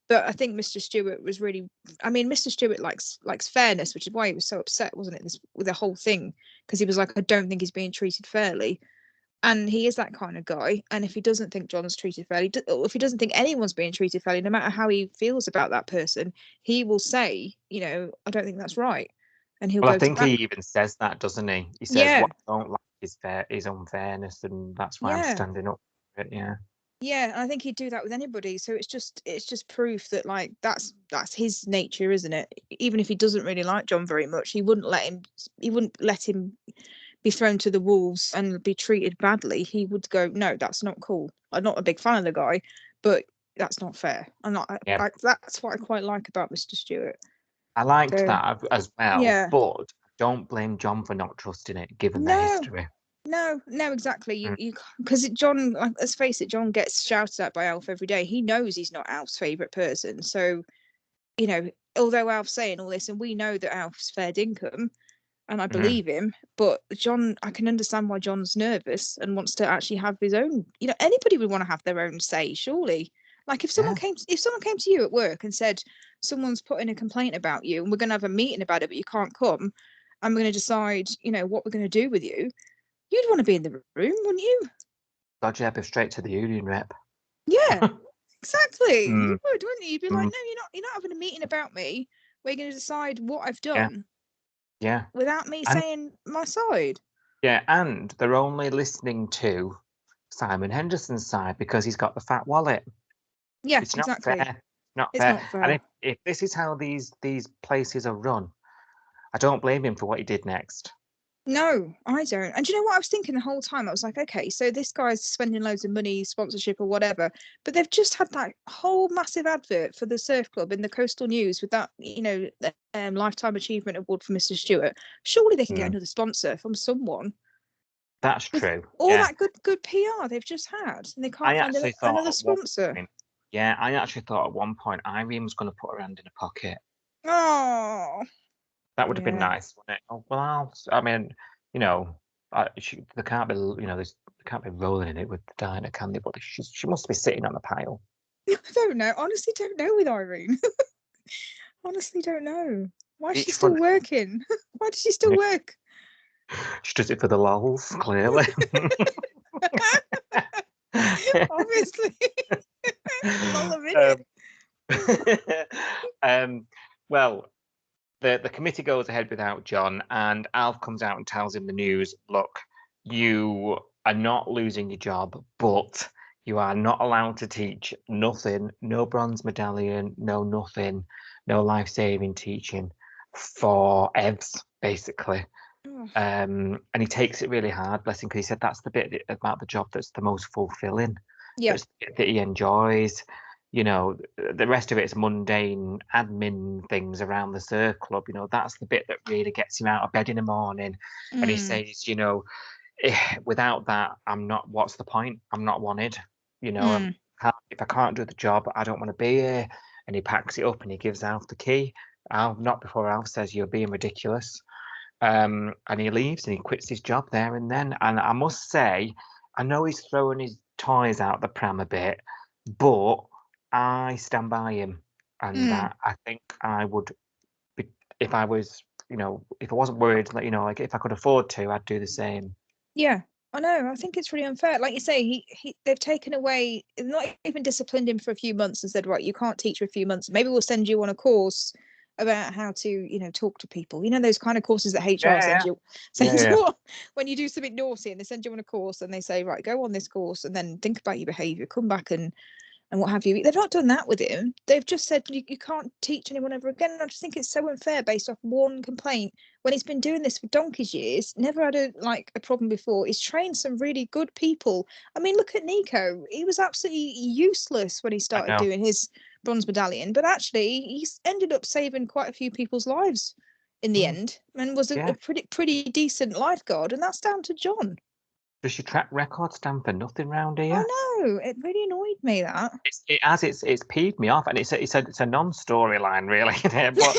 But I think Mr. Stewart was really. I mean, Mr. Stewart likes fairness, which is why he was so upset, wasn't it? With the whole thing, because he was like, "I don't think he's being treated fairly," and he is that kind of guy. And if he doesn't think John's treated fairly, or if he doesn't think anyone's being treated fairly, no matter how he feels about that person, he will say, "I don't think that's right," and he'll. Well, I think he even says that, doesn't he? He says, "What I don't like is his unfairness, and that's why I'm standing up for it." Yeah. Yeah, and I think he'd do that with anybody. So it's just proof that that's his nature, isn't it? Even if he doesn't really like John very much, he wouldn't let him be thrown to the wolves and be treated badly. He would go, "No, that's not cool. I'm not a big fan of the guy, but that's not fair." That's what I quite like about Mr. Stewart. I liked that as well, but don't blame John for not trusting it, given the history. No, exactly. You because John, let's face it, John gets shouted at by Alf every day. He knows he's not Alf's favourite person. So, although Alf's saying all this, and we know that Alf's fair dinkum, and I believe him, but John, I can understand why John's nervous and wants to actually have his own. Anybody would want to have their own say, surely. Like if someone came to you at work and said someone's put in a complaint about you, and we're going to have a meeting about it, but you can't come, and we're going to decide, what we're going to do with you. You'd want to be in the room, wouldn't you? God, yeah, be straight to the union rep. Yeah, exactly. You would, wouldn't you? You'd be like, "No, you're not having a meeting about me. We're going to decide what I've done." Yeah. without me And- saying my side. Yeah, and they're only listening to Simon Henderson's side because he's got the fat wallet. Yeah, It's not exactly. fair. Not It's fair. not fair. And if this is how these places are run, I don't blame him for what he did next. No, I don't. And do you know what I was thinking the whole time? I was like, okay, so this guy's spending loads of money, sponsorship or whatever, but they've just had that whole massive advert for the surf club in the Coastal News with that, lifetime achievement award for Mr. Stewart. Surely they can get another sponsor from someone. That's With true. all yeah. that good PR they've just had, and they I can't find actually thought another at one sponsor. point- Yeah, I actually thought at one point Irene was going to put her hand in her pocket. Oh, That would have been Yeah. nice, wouldn't it? Oh, well, I mean, they can't be, they can't be rolling in it with Diana, can they? But she must be sitting on a pile. I don't know. Honestly, don't know with Irene. Honestly, don't know. Why is she Each still one- working? Why does she still Yeah. work? She does it for the lols, clearly. Obviously. Lol of it. Well, the committee goes ahead without John, and Alf comes out and tells him the news. Look, you are not losing your job, but you are not allowed to teach nothing, no bronze medallion, no nothing, no life-saving teaching for EVs, basically. Oh, And he takes it really hard, bless him, because he said that's the bit about the job that's the most fulfilling. yeah. That's the bit that he enjoys. The rest of it is mundane admin things around the surf club. That's the bit that really gets him out of bed in the morning. And he Mm, says, without that, I'm not. What's the point? I'm not wanted. mm, If I can't do the job, I don't want to be here. And he packs it up and he gives Alf the key. Not before Alf says you're being ridiculous. And he leaves and he quits his job there and then. And I must say, I know he's throwing his toys out the pram a bit, but I stand by him. And Mm. I think I would, be, if I was, if I wasn't worried, like if I could afford to, I'd do the same. yeah. I know. I think it's really unfair. Like you say, they've taken away, not even disciplined him for a few months and said, right, you can't teach for a few months. Maybe we'll send you on a course about how to, talk to people. Those kind of courses that HR sends you on when you do something naughty, and they send you on a course and they say, right, go on this course and then think about your behaviour, come back and what have you. They've not done that with him. They've just said you can't teach anyone ever again. And I just think it's so unfair based off one complaint when he's been doing this for donkey's years, never had a problem before. He's trained some really good people. I mean, look at Nico. He was absolutely useless when he started know. doing his bronze medallion, but actually he's ended up saving quite a few people's lives in the end, and was a pretty decent lifeguard, and that's down to John. Does your track record stand for nothing round here? I know, it really annoyed me that. It's peeved me off, and it's a non-storyline really, but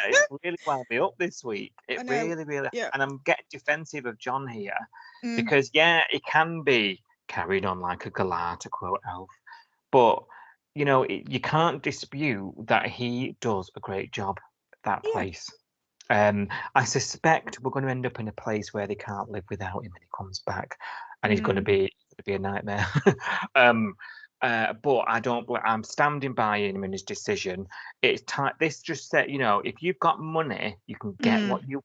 it's really wound me up this week. It really, yeah. And I'm getting defensive of John here Mm. because it can be carried on like a galah, to quote Elf, but you can't dispute that he does a great job at that Yeah. place. I suspect we're going to end up in a place where they can't live without him when he comes back, and he's going to be a nightmare. But I don't. I'm standing by him in his decision. It's time. This just said, if you've got money, you can get what you,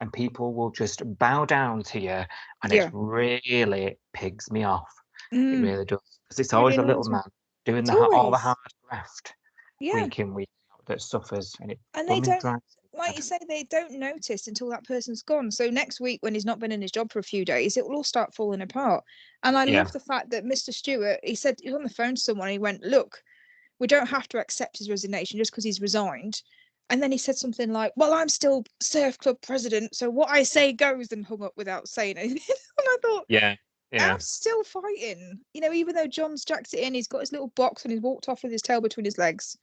and people will just bow down to you, and it really pigs me off. It really does, because it's always a little man doing all the hard graft, week in, week out, that suffers, and they don't. drives. Like you say, they don't notice until that person's gone. So next week, when he's not been in his job for a few days, it will all start falling apart. And I love the fact that Mr. Stewart, he said he was on the phone to someone. He went, "Look, we don't have to accept his resignation just because he's resigned." And then he said something like, "Well, I'm still surf club president, so what I say goes," and hung up without saying anything. And I thought, I'm still fighting. Even though John's jacked it in, he's got his little box and he's walked off with his tail between his legs.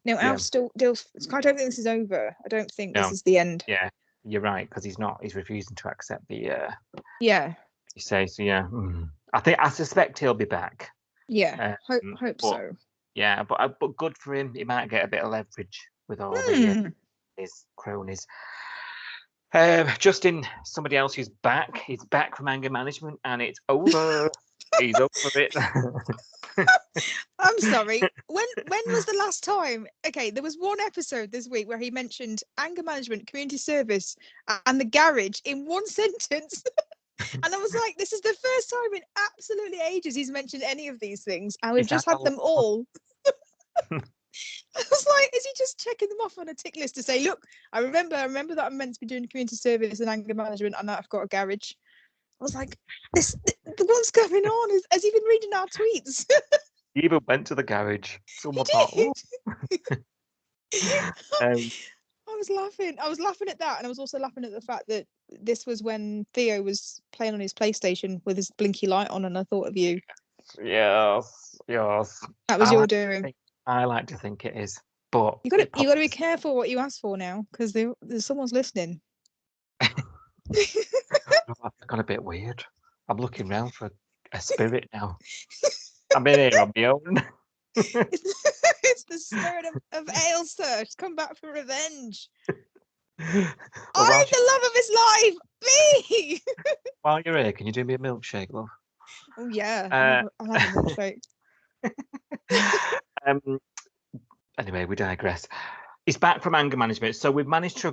Alf still deals. I don't think this is over. I don't think this is the end. Yeah, you're right, because he's refusing to accept the. Yeah. You say so. Yeah. I suspect he'll be back. Yeah. Hope so. Yeah, but good for him. He might get a bit of leverage with all his cronies. Justin, somebody else who's back. He's back from anger management, and it's over. He's over it. I'm sorry. When was the last time? Okay, there was one episode this week where he mentioned anger management, community service, and the garage in one sentence. And I was like, this is the first time in absolutely ages he's mentioned any of these things, and we've Is that just had all? them all. I was like, is he just checking them off on a tick list to say, look, I remember that I'm meant to be doing community service and anger management, and I've got a garage. I was like, what's going on? Has he been reading our tweets? He even went to the garage. Someone He thought, did. um, I was laughing. I was laughing at that, and I was also laughing at the fact that this was when Theo was playing on his PlayStation with his blinky light on, and I thought of you. yes. That was I your like to doing. think- I like to think it is, but You got to it be probably careful what you ask for now, because there's someone's listening. I've gone a bit weird. I'm looking round for a spirit now. I'm in here on my own. It's the spirit of Ailsa. She's come back for revenge. Well, I'm the love of his life. Me. while you're here, can you do me a milkshake, love? Oh yeah. I'll have a milkshake. Anyway, we digress. He's back from anger management, so we've managed to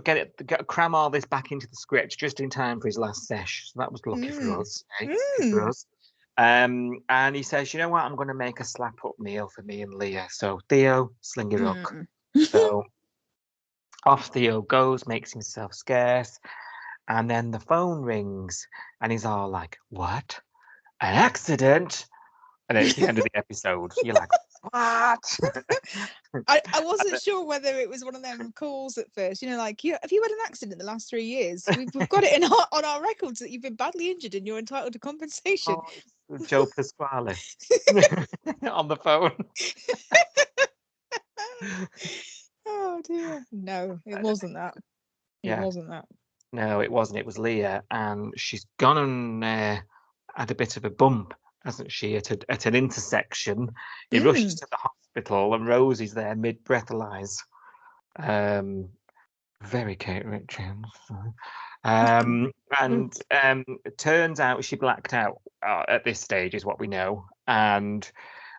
cram all this back into the script just in time for his last sesh. So that was lucky for us. Lucky for us. And he says, you know what, I'm going to make a slap up meal for me and Leah. So Theo, sling your hook. So off Theo goes, makes himself scarce, and then the phone rings, and he's all like, "What? An accident?" And then it's the end of the episode. You're like, "What?" I wasn't sure whether it was one of them calls at first. You know, like, have you had an accident in the last 3 years? We've got it on our records that you've been badly injured and you're entitled to compensation. Oh, it's Joe Pasquale on the phone. Oh dear. No, it wasn't that. It wasn't that. No, it wasn't. It was Leah, and she's gone and had a bit of a bump, hasn't she, at an intersection. He rushes to the hospital, and Rosie's there mid-breathalyze. Very Kate Richards. And it turns out she blacked out at this stage, is what we know. And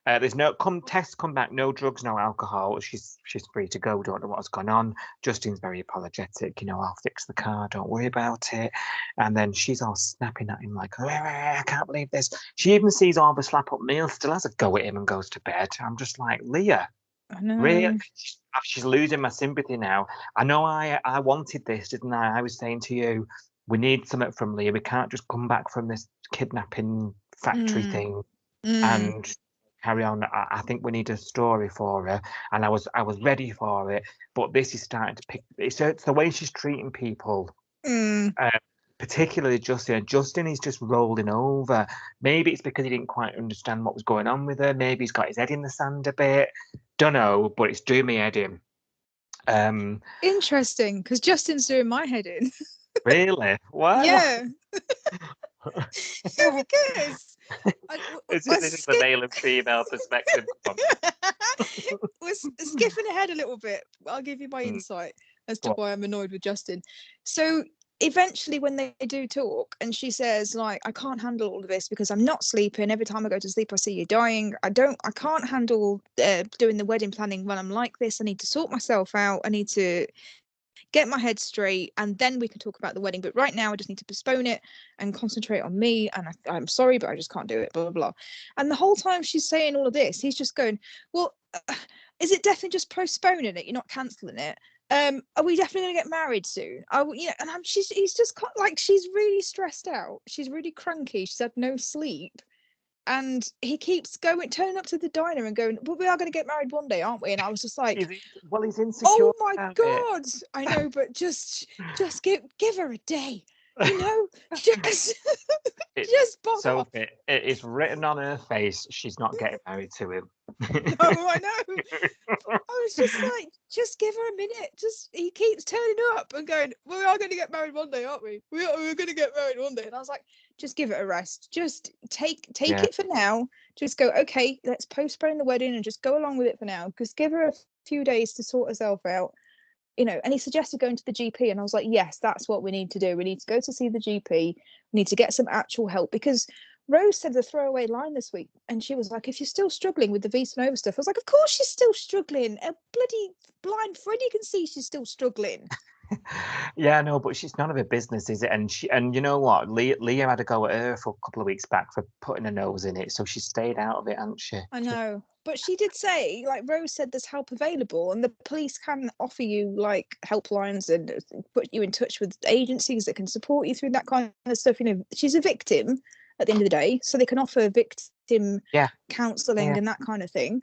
there's no tests come back, no drugs, no alcohol. She's free to go. Don't know what's gone on. Justin's very apologetic. You know, I'll fix the car. Don't worry about it. And then she's all snapping at him like, I can't believe this. She even sees all the slap up meal, still has a go at him and goes to bed. I'm just like, Leah, I know. really? She's losing my sympathy now. I know I wanted this, didn't I? I was saying to you, we need something from Leah. We can't just come back from this kidnapping factory thing and carry on. I think we need a story for her, and I was ready for it. But this is starting to pick. It's the way she's treating people, particularly Justin. Justin is just rolling over. Maybe it's because he didn't quite understand what was going on with her. Maybe he's got his head in the sand a bit. Don't know, but it's doing me head in. Interesting, because Justin's doing my head in. Really? What? Yeah. Because this is the male and female perspective. we're skipping ahead a little bit. I'll give you my insight as to why I'm annoyed with Justin. So eventually when they do talk and she says, like, I can't handle all of this because I'm not sleeping. Every time I go to sleep I see you dying. I can't handle doing the wedding planning when I'm like this. I need to sort myself out. I need to get my head straight, and then we can talk about the wedding. But right now I just need to postpone it and concentrate on me, and I'm sorry, but I just can't do it, blah, blah, blah. And the whole time she's saying all of this, he's just going, well, is it definitely just postponing it? You're not cancelling it? Are we definitely going to get married soon? And he's just like, she's really stressed out. She's really cranky. She's had no sleep. And he keeps turning up to the diner and going, well, we are going to get married one day, aren't we? And I was just like, he's insecure. Oh my God. I know, but just give her a day. You know, just bog off. It is written on her face. She's not getting married to him. No, I know. I was just like, just give her a minute. He keeps turning up and going, well, we are going to get married one day, aren't we? We're going to get married one day. And I was like, just give it a rest. Just take it for now. Just go, okay, let's postpone the wedding and just go along with it for now. Because give her a few days to sort herself out. You know, and he suggested going to the GP, and I was like, yes, that's what we need to do. We need to go to see the GP. We need to get some actual help, because Rose said the throwaway line this week, and she was like, if you're still struggling with the Vita Nova stuff, I was like, of course she's still struggling. A bloody blind Freddie can see she's still struggling. Yeah, no, but she's none of her business, is it? And you know what? Leah had a go at her for a couple of weeks back for putting her nose in it, so she stayed out of it, hasn't she? I know. But she did say, like Rose said, there's help available, and the police can offer you like helplines and put you in touch with agencies that can support you through that kind of stuff. You know, she's a victim at the end of the day, so they can offer victim counselling and that kind of thing.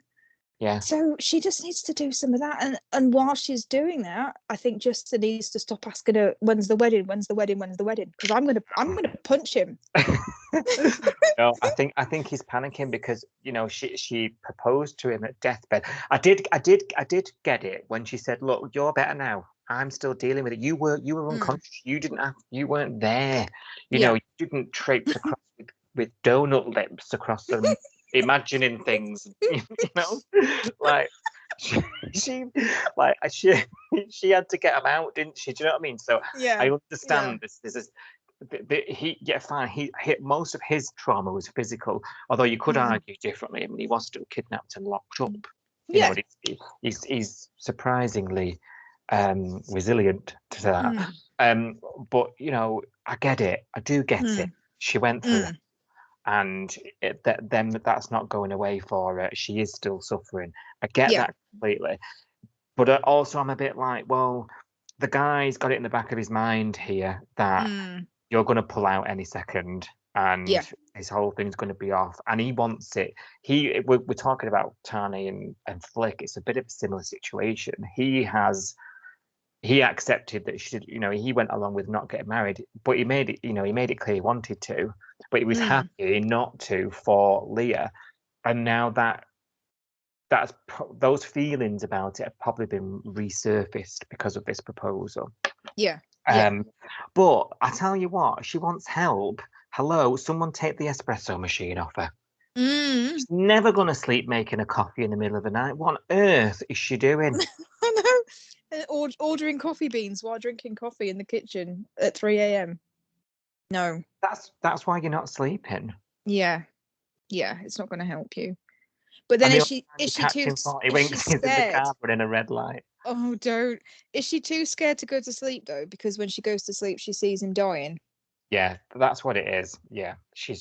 Yeah. So she just needs to do some of that, and while she's doing that, I think Justin needs to stop asking her, "When's the wedding? When's the wedding? When's the wedding?" Because I'm gonna punch him. No, I think he's panicking because she proposed to him at deathbed. I did get it when she said, "Look, you're better now. I'm still dealing with it. You were unconscious. You weren't there. You didn't traipse across with donut lips across them." Imagining things, like she had to get him out, didn't she? Do you know what I mean? So I understand this. This is fine. He most of his trauma was physical, although you could argue differently. I mean, he was still kidnapped and locked up. He's surprisingly resilient to that. But I get it. I do get it. She went through it. And that's not going away for her. She is still suffering. I get that completely. But also I'm a bit like, well, the guy's got it in the back of his mind here that you're going to pull out any second and his whole thing's going to be off. And he wants it. We're talking about Tani and Flick. It's a bit of a similar situation. He accepted that he went along with not getting married, but he made it clear he wanted to, but he was happy not to for Leah. And now those feelings about it have probably been resurfaced because of this proposal. Yeah. But I tell you what, she wants help. Hello, someone take the espresso machine off her. She's never going to sleep making a coffee in the middle of the night. What on earth is she doing? I know. Ordering coffee beans while drinking coffee in the kitchen at 3 a.m. No. That's why you're not sleeping. Yeah, it's not going to help you. But then is she too scared? In a red light. Oh, don't. Is she too scared to go to sleep though? Because when she goes to sleep, she sees him dying. Yeah, that's what it is. Yeah, she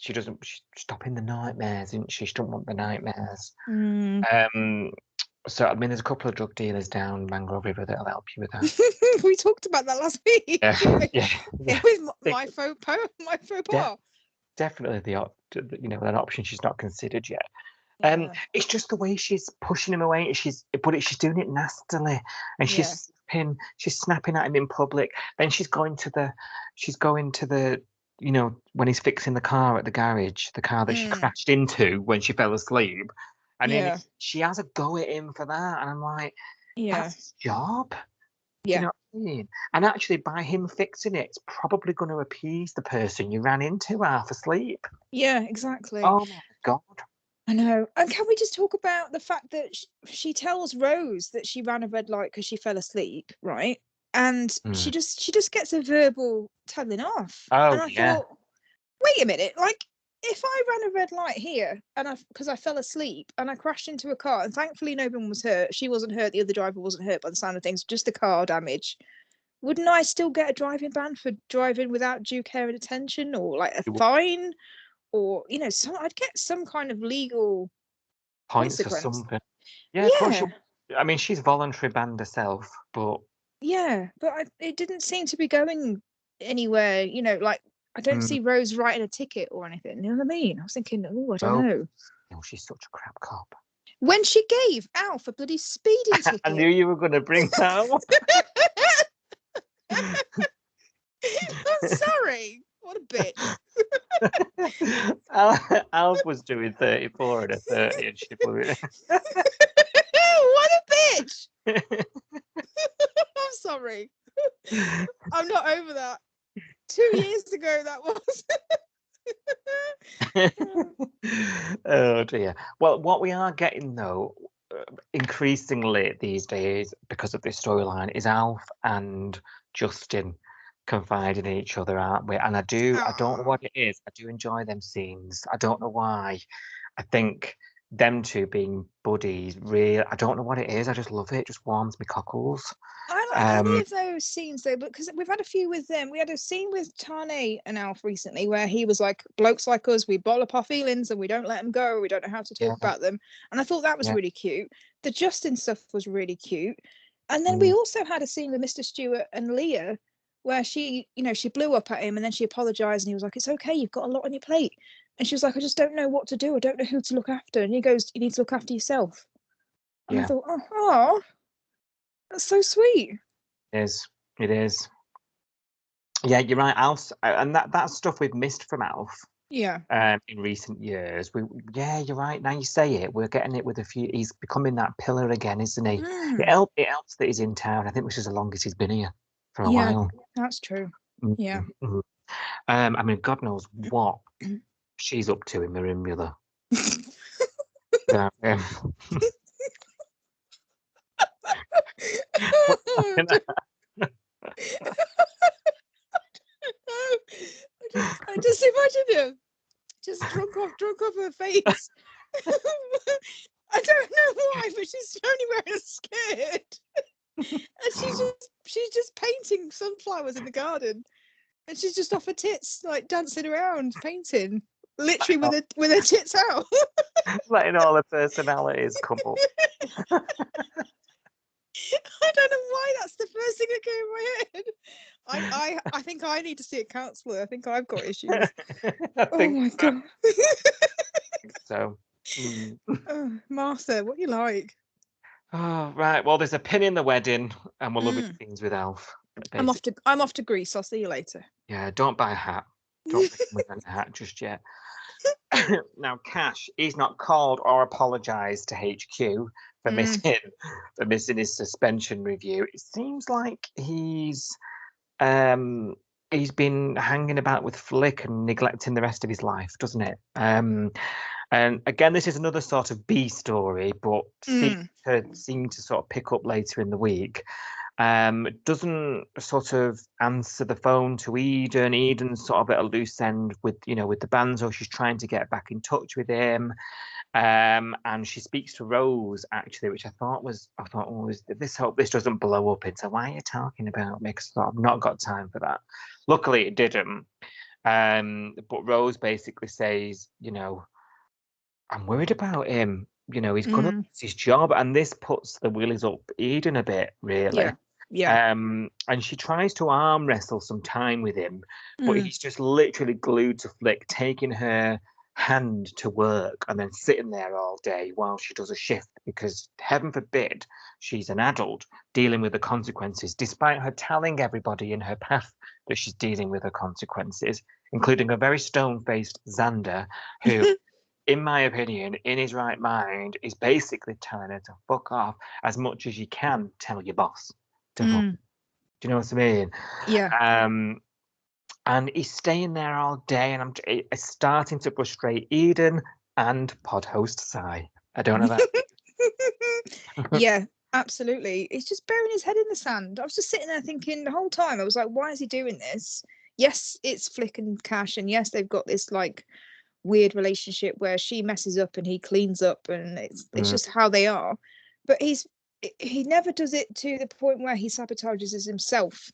doesn't. She's stopping the nightmares, isn't she? She doesn't want the nightmares. So, I mean, there's a couple of drug dealers down Mangrove River that'll help you with that. We talked about that last week. Yeah. It was my faux pas. Definitely an option she's not considered yet. It's just the way she's pushing him away. She's doing it nastily, and she's snapping at him in public. Then she's going to the when he's fixing the car at the garage, the car that she crashed into when she fell asleep. And then she has a go at him for that. And I'm like, that's his job. Yeah. You know what I mean? And actually, by him fixing it, it's probably going to appease the person you ran into half asleep. Yeah, exactly. Oh, my God. I know. And can we just talk about the fact that she tells Rose that she ran a red light because she fell asleep, right? And she just gets a verbal telling off. Oh, and I thought, wait a minute, like, if I ran a red light here and because I fell asleep and I crashed into a car, and thankfully no one was hurt, she wasn't hurt, the other driver wasn't hurt by the sound of things, just the car damage, wouldn't I still get a driving ban for driving without due care and attention, or like a fine, or I'd get some kind of legal points or something? Yeah. I mean, she's voluntary banned herself, but it didn't seem to be going anywhere. Like, I don't see Rose writing a ticket or anything. You know what I mean? I was thinking, I don't know. No, she's such a crap cop. When she gave Alf a bloody speeding ticket. I knew you were going to bring that up. I'm sorry. What a bitch. Alf was doing 34 and a 30 and she blew it. What a bitch. I'm sorry. I'm not over that. 2 years ago that was. Oh dear. Well, what we are getting though, increasingly these days because of this storyline, is Alf and Justin confide in each other, aren't we? And I don't know what it is. I do enjoy them scenes. I don't know why. I think them two being buddies, I don't know what it is. I just love it. It just warms me cockles. I like any of those scenes though, because we've had a few with them. We had a scene with Tane and Alf recently where he was like, blokes like us, we bottle up our feelings and we don't let them go. We don't know how to talk about them. And I thought that was really cute. The Justin stuff was really cute. And then we also had a scene with Mr. Stewart and Leah where she blew up at him and then she apologized and he was like, it's okay, you've got a lot on your plate. And she was like, I just don't know what to do. I don't know who to look after. And he goes, you need to look after yourself. And I thought, oh, that's so sweet. It is. Yeah, you're right, Alf. And that's stuff we've missed from Alf. Yeah. In recent years. You're right. Now you say it, we're getting it with a few. He's becoming that pillar again, isn't he? It helps that he's in town. I think this is the longest he's been here for a while. That's true. Yeah. Mm-hmm. I mean, God knows what she's up to in Merimbula. I just imagine him just drunk off her face. I don't know why, but she's only wearing a skirt, and she's just painting sunflowers in the garden, and she's just off her tits, like dancing around, painting, literally with her tits out, letting all her personalities come up. I don't know why that's the first thing that came in my head. I think I need to see a counsellor. I think I've got issues. Oh my god. So, Martha, what do you like? Oh right. Well, there's a pin in the wedding, and we'll love it things with Alf. Basically. I'm off to Greece. I'll see you later. Yeah. Don't buy a hat. Don't pick him with a hat just yet. Now, Cash, he's not called or apologised to HQ for missing his suspension review. It seems like he's been hanging about with Flick and neglecting the rest of his life, doesn't it? And again, this is another sort of B story, but seem to sort of pick up later in the week. Doesn't sort of answer the phone to Eden. Eden's sort of at a loose end with the band, so she's trying to get back in touch with him. And she speaks to Rose actually, which I thought, this hope this doesn't blow up into why are you talking about me? Because I've not got time for that. Luckily it didn't. But Rose basically says, I'm worried about him. He's gonna lose his job, and this puts the willies up Eden a bit, really. Yeah. And she tries to arm wrestle some time with him, but he's just literally glued to Flick, taking her hand to work and then sitting there all day while she does a shift, because heaven forbid she's an adult dealing with the consequences, despite her telling everybody in her path that she's dealing with the consequences, including a very stone-faced Xander, who in my opinion, in his right mind, is basically telling her to fuck off as much as you can tell your boss to fuck. Do you know what I mean? Yeah. And he's staying there all day, and it's starting to frustrate Eden and pod host Sai. I don't know that. Yeah, absolutely. He's just burying his head in the sand. I was just sitting there thinking the whole time, I was like, why is he doing this? Yes, it's Flick and Cash, and yes, they've got this like weird relationship where she messes up and he cleans up, and it's just how they are. But he never does it to the point where he sabotages himself.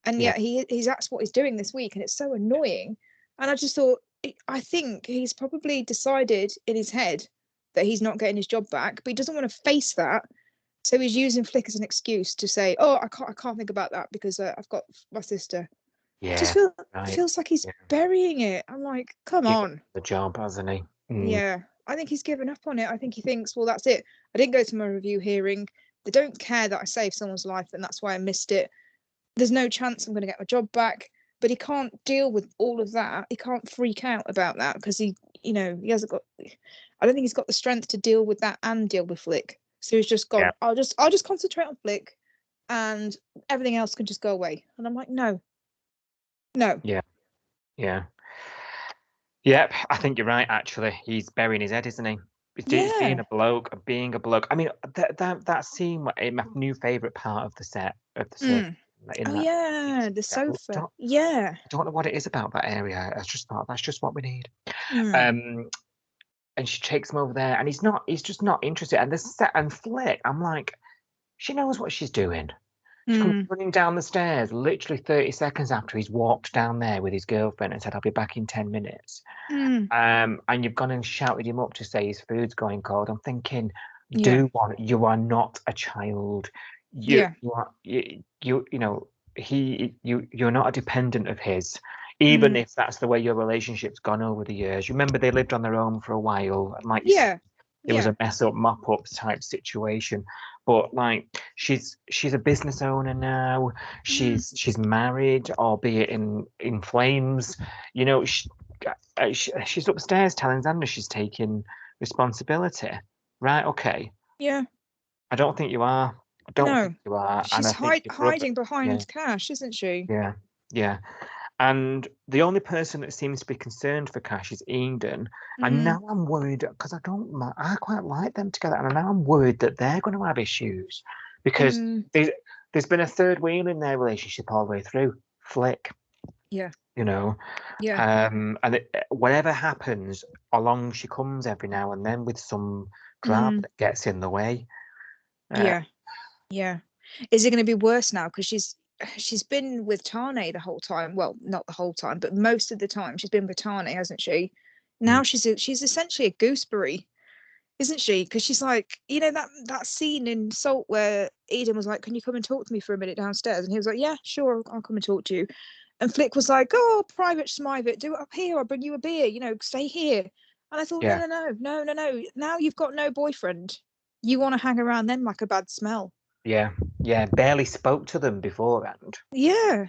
And yet that's what he's doing this week, and it's so annoying. And I just thought, I think he's probably decided in his head that he's not getting his job back, but he doesn't want to face that. So he's using Flick as an excuse to say, "Oh, I can't think about that because I've got my sister." Yeah, it just feels like he's burying it. I'm like, come on. The job, hasn't he? Yeah, I think he's given up on it. I think he thinks, well, that's it. I didn't go to my review hearing. They don't care that I saved someone's life, and that's why I missed it. There's no chance I'm going to get my job back. But he can't deal with all of that. He can't freak out about that because he hasn't got. I don't think he's got the strength to deal with that and deal with Flick. So he's just gone. I'll just concentrate on Flick, and everything else can just go away. And I'm like, no. Yeah. Yep, I think you're right. Actually, he's burying his head, isn't he? He's being a bloke. I mean, that scene, my new favorite part of the set, Oh yeah, the sofa. Yeah. I don't know what it is about that area. I just thought that's just what we need. Mm. And she takes him over there, and he's just not interested. And this set and Flick, I'm like, she knows what she's doing. She comes running down the stairs literally 30 seconds after he's walked down there with his girlfriend and said, I'll be back in 10 minutes. And you've gone and shouted him up to say his food's going cold. I'm thinking, Yeah. you are not a child. You're not a dependent of his, even if that's the way your relationship's gone over the years. You remember they lived on their own for a while, and like it was a mess up, mop up type situation. But like she's a business owner now. She's married, albeit in flames. You know, she's upstairs telling Xander she's taking responsibility. Right? Okay. Yeah. I don't think you are. I don't think you are. She's and I think hiding behind Cash, isn't she? Yeah. Yeah. And the only person that seems to be concerned for Cash is Eden. And now I'm worried because I quite like them together. And now I'm worried that they're going to have issues because there's been a third wheel in their relationship all the way through. Flick. Yeah. You know. Yeah. And whatever happens, along she comes every now and then with some drama that gets in the way. Yeah. Is it going to be worse now? Because she's been with Tane the whole time. Well, not the whole time, but most of the time she's been with Tane, hasn't she? Now she's essentially a gooseberry, isn't she? Because she's like, you know, that scene in Salt where Eden was like, "Can you come and talk to me for a minute downstairs?" And he was like, "Yeah, sure, I'll come and talk to you." And Flick was like, "Oh, private smivate, do it up here. I'll bring you a beer. You know, stay here." And I thought, no. Now you've got no boyfriend. You want to hang around then like a bad smell. Yeah, barely spoke to them beforehand. Yeah.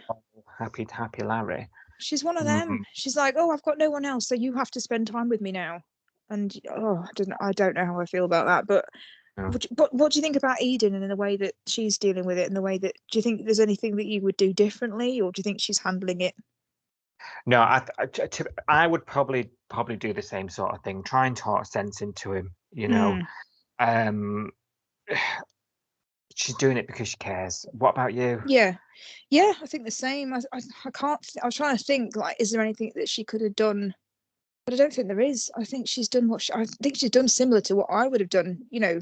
Happy Larry. She's one of them. She's like, "Oh, I've got no one else, so you have to spend time with me now." And I don't know how I feel about that. But what do you think about Eden and the way that she's dealing with it, and the way that do you think there's anything that you would do differently, or do you think she's handling it? No, I would probably do the same sort of thing. Try and talk sense into him. You know. She's doing it because she cares. What about you? Yeah, I think the same. I can't. I was trying to think, like, is there anything that she could have done? But I don't think there is. I think she's done I think she's done similar to what I would have done. You know,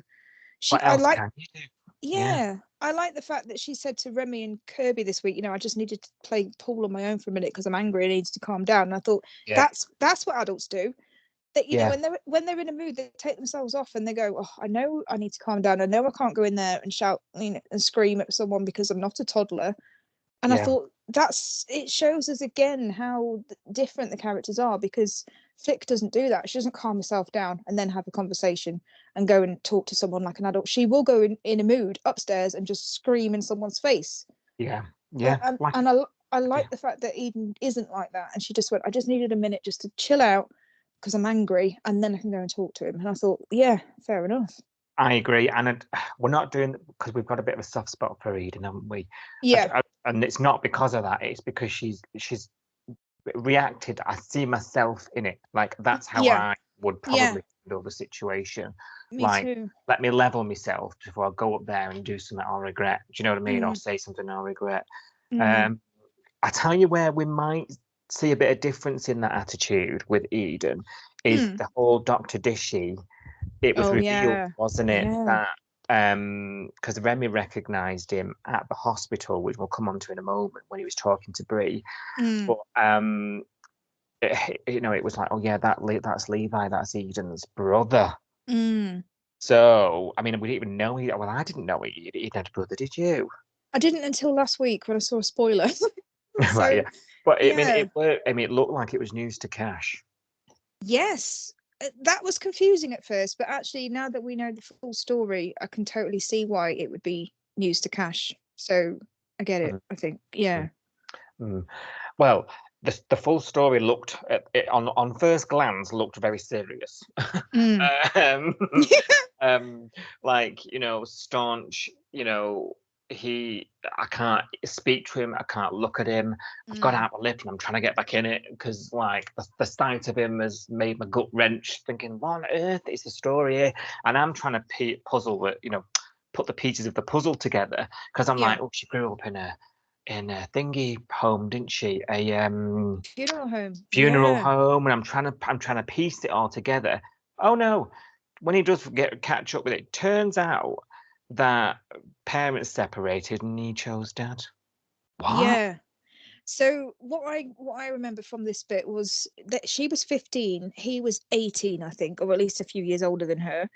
what else can you do? Yeah, I like the fact that she said to Remy and Kirby this week, you know, I just needed to play pool on my own for a minute because I'm angry and needs to calm down. And I thought that's what adults do. That you know, when they're in a mood, they take themselves off and they go, "Oh, I know I need to calm down. I know I can't go in there and shout, you know, and scream at someone because I'm not a toddler." And I thought it shows us again how different the characters are, because Flick doesn't do that. She doesn't calm herself down and then have a conversation and go and talk to someone like an adult. She will go in a mood upstairs and just scream in someone's face. Yeah. And I like the fact that Eden isn't like that. And she just went, "I just needed a minute just to chill out because I'm angry, and then I can go and talk to him." And I thought, yeah, fair enough. I agree, and we're not doing because we've got a bit of a soft spot for Eden, haven't we? Yeah. And it's not because of that. It's because she's reacted. I see myself in it. Like that's how I would probably handle the situation. Me too. Let me level myself before I go up there and do something I'll regret. Do you know what I mean? Or say something I'll regret. I tell you where we might see a bit of difference in that attitude with Eden is the whole Dr. Dishy. It was revealed, wasn't it, that because Remy recognised him at the hospital, which we'll come on to in a moment, when he was talking to Bree. But it was like, oh yeah, that's Levi, that's Eden's brother. So I mean, we didn't even know I didn't know he had a brother, did you? I didn't until last week when I saw a spoiler. Right, yeah. But it looked like it was news to Cash. Yes, that was confusing at first, but actually now that we know the full story, I can totally see why it would be news to Cash. So I get it. I think, Well, the full story looked on first glance looked very serious. Like, you know, staunch, you know. I can't speak to him. I can't look at him. I've got out my lip and I'm trying to get back in it because, like, the sight of him has made my gut wrench. Thinking, what on earth is the story here? And I'm trying to put the pieces of the puzzle together because I'm like, oh, she grew up in in a thingy home, didn't she? A Funeral home. funeral Yeah. home, and I'm trying to piece it all together. Oh no, when he does catch up with it, turns out that parents separated and he chose dad. What? Yeah. So what I remember from this bit was that she was 15, he was 18, I think, or at least a few years older than her.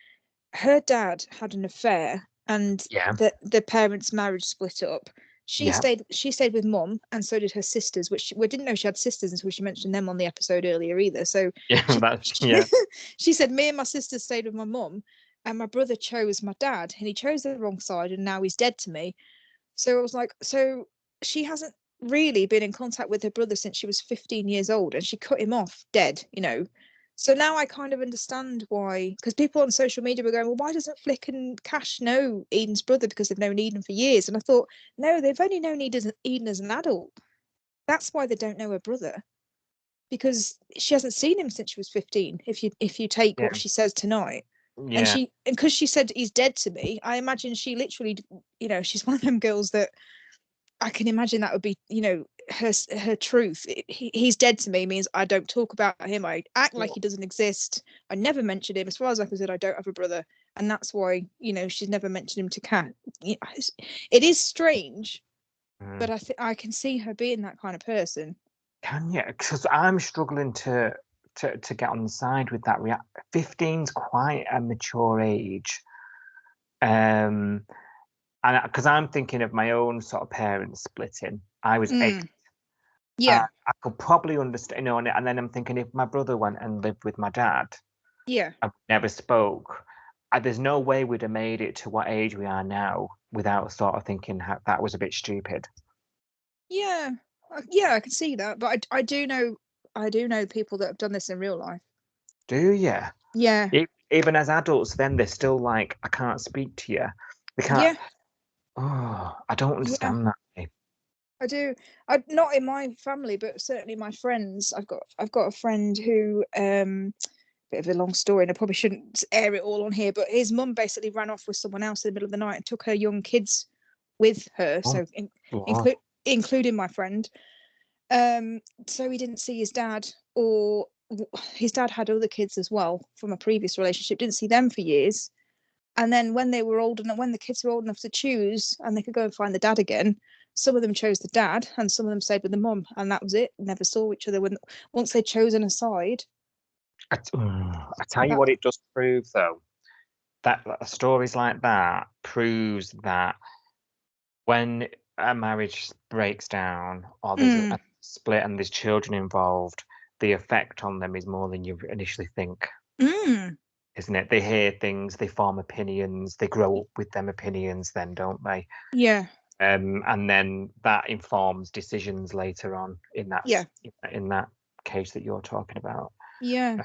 Her dad had an affair, and Yeah. the parents' marriage split up. She Yeah. stayed with mum, and so did her sisters, which we didn't know she had sisters until she mentioned them on the episode earlier either. So Yeah, she, she said, me and my sister stayed with my mum, and my brother chose my dad, and he chose the wrong side, and now he's dead to me. So I was like, so she hasn't really been in contact with her brother since she was 15 years old, and she cut him off dead, So now I kind of understand why, because people on social media were going, well, why doesn't Flick and Cash know Eden's brother, because they've known Eden for years? And I thought, no, they've only known Eden as an adult. That's why they don't know her brother, because she hasn't seen him since she was 15, if you take what she says tonight. Yeah. And because she said he's dead to me, I imagine she literally, she's one of them girls that I can imagine that would be, her truth. He's dead to me means I don't talk about him. I act like he doesn't exist. I never mentioned him. As far as I can say, I don't have a brother, and that's why she's never mentioned him to Kat. It is strange, but I can see her being that kind of person. Can you? Because I'm struggling to get on the side with that. 15's quite a mature age. And because I'm thinking of my own sort of parents splitting. I was 8. Yeah. I could probably understand, and then I'm thinking, if my brother went and lived with my dad, yeah, and never spoke, there's no way we'd have made it to what age we are now without sort of thinking that was a bit stupid. Yeah, I can see that, but I do know people that have done this in real life. Do you? Yeah. Even as adults, then they're still like, I can't speak to you. They can't. Yeah. Oh, I don't understand that. I do. Not in my family, but certainly my friends. I've got a friend who, bit of a long story, and I probably shouldn't air it all on here, but his mum basically ran off with someone else in the middle of the night and took her young kids with her, so including my friend. So he didn't see his dad, or his dad had other kids as well from a previous relationship, didn't see them for years. And then when they were old enough, when the kids were old enough to choose and they could go and find the dad again, some of them chose the dad and some of them stayed with the mum, and that was it. Never saw each other once they'd chosen a side. I tell you what it does prove, though, that stories like that proves that when a marriage breaks down or there's a split and there's children involved, the effect on them is more than you initially think. Isn't it? They hear things, they form opinions, they grow up with them opinions then, don't they? Yeah. And then that informs decisions later on in that in that case that you're talking about. Yeah.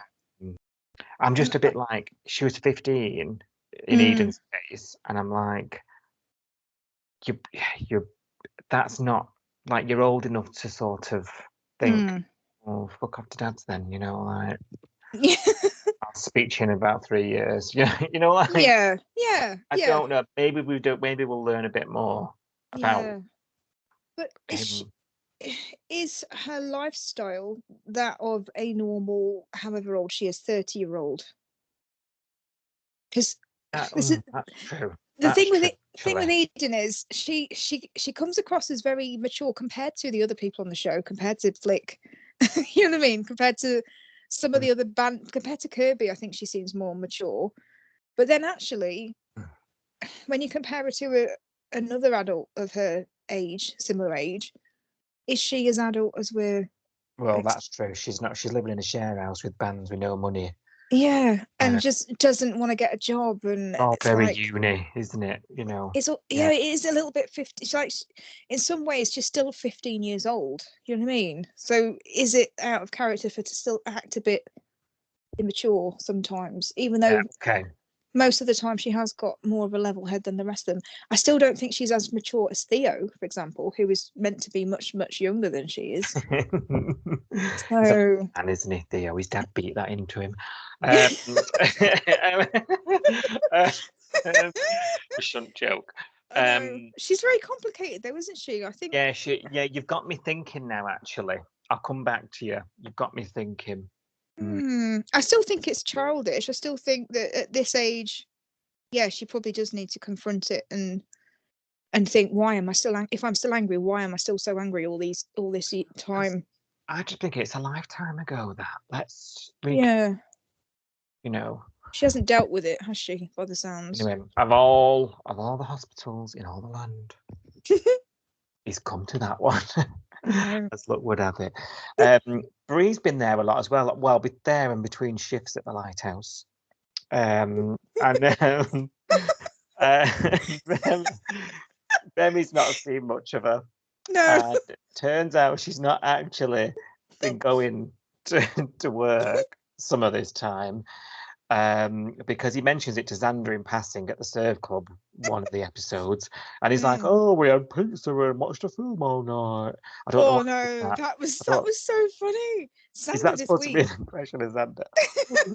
I'm just a bit like, she was 15 in Eden's case, and I'm like, you're that's not like, you're old enough to sort of think, oh, fuck off to dad's then, like. I'll speak to you in about 3 years. Yeah, like. Yeah. I don't know. Maybe we do. Maybe we'll learn a bit more about. Yeah. But is her lifestyle that of a normal, however old she is, 30-year-old? Because that's true. The thing with Eden is she comes across as very mature compared to the other people on the show, compared to Flick. You know what I mean? Compared to some of the other band, compared to Kirby, I think she seems more mature. But then actually, when you compare her to another adult of her age, similar age, is she as adult as we're? Well, that's true. She's not. She's living in a share house with bands with no money. Yeah, and just doesn't want to get a job, and it's very uni, isn't it? It's it is a little bit 50. It's like, in some ways, she's still 15 years old. You know what I mean? So is it out of character for her to still act a bit immature sometimes, even though most of the time she has got more of a level head than the rest of them? I still don't think she's as mature as Theo, for example, who is meant to be much, much younger than she is. So, and isn't he, Theo? His dad beat that into him. You shouldn't joke. I know. Um, She's very complicated, though, isn't she? I think. yeah, you've got me thinking now. Actually, I'll come back to you. You've got me thinking. I still think it's childish. I still think that at this age, yeah, she probably does need to confront it and think, why am I still if I'm still angry, why am I still so angry all this time? I just think it's a lifetime ago. Yeah, you know. she hasn't dealt with it, has she? By the sounds. Anyway, of all the hospitals in all the land, he's come to that one. As luck would have it. Bree's been there a lot as well. Well, there and between shifts at the lighthouse. And Remy's not seen much of her. No. And it turns out she's not actually been going to work some of this time. Because he mentions it to Xander in passing at the Surf Club, one of the episodes, and he's like, "Oh, we had pizza and watched a film all night." I don't know. Oh no, that was so funny. Xander is that this supposed week. to be an impression of Xander?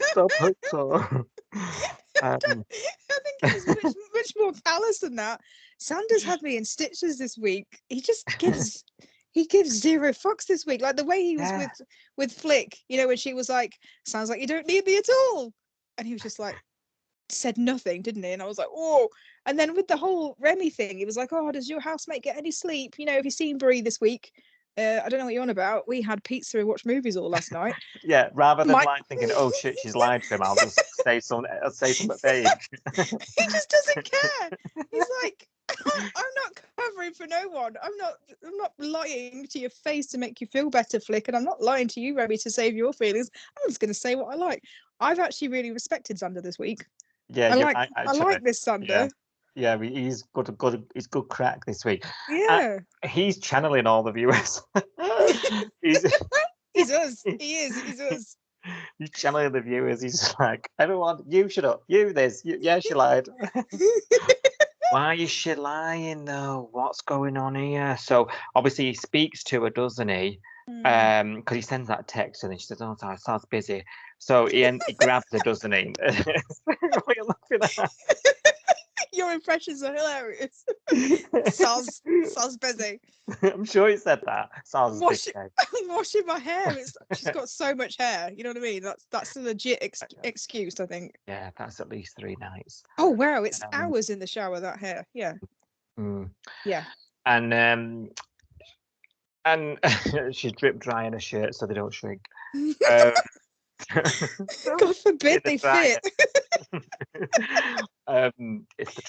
Stop pizza. I think it was much more callous than that. Xander's had me in stitches this week. He just gives zero fucks this week. Like the way he was with Flick, when she was like, "Sounds like you don't need me at all," and he was just like, said nothing, didn't he? And I was like, "Oh!" And then with the whole Remy thing, he was like, "Oh, does your housemate get any sleep? Have you seen Brie this week? I don't know what you're on about. We had pizza and watched movies all last night." Yeah, rather than thinking, "Oh shit, she's lied to him," I'll just say something vague. He just doesn't care. He's like, I'm not covering for no one. I'm not lying to your face to make you feel better, Flick, and I'm not lying to you, Remy, to save your feelings. I'm just going to say what I like. I've actually really respected Xander this week. Yeah, I like this Xander. Yeah, he's he's good crack this week. Yeah, he's channeling all the viewers. He's us. He's us. He's channeling the viewers. He's like, "Everyone, you shut up. You this. Yeah, she lied." Why is she lying though? What's going on here? So obviously he speaks to her, doesn't he? Because he sends that text and then she says, "Oh, sorry, I sounds busy." So he grabs her, doesn't he? What are you laughing at? Your impressions are hilarious. Sounds busy. I'm sure he said that. Sounds washing my hair. She's got so much hair. You know what I mean? That's a legit excuse, I think. Yeah, that's at least 3 nights. Oh wow, it's hours in the shower. That hair. Yeah. Yeah. And she's drip drying her shirt so they don't shrink. God forbid they fit. It's the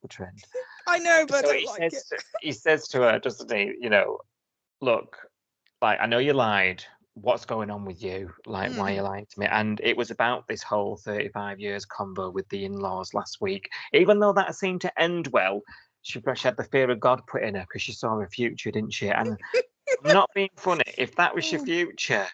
trend. I know, but I don't like it. He says to her, doesn't he, "Look, like, I know you lied. What's going on with you? Like, why are you lying to me?" And it was about this whole 35 years convo with the in-laws last week. Even though that seemed to end well, she had the fear of God put in her because she saw her future, didn't she? And I'm not being funny. If that was your future,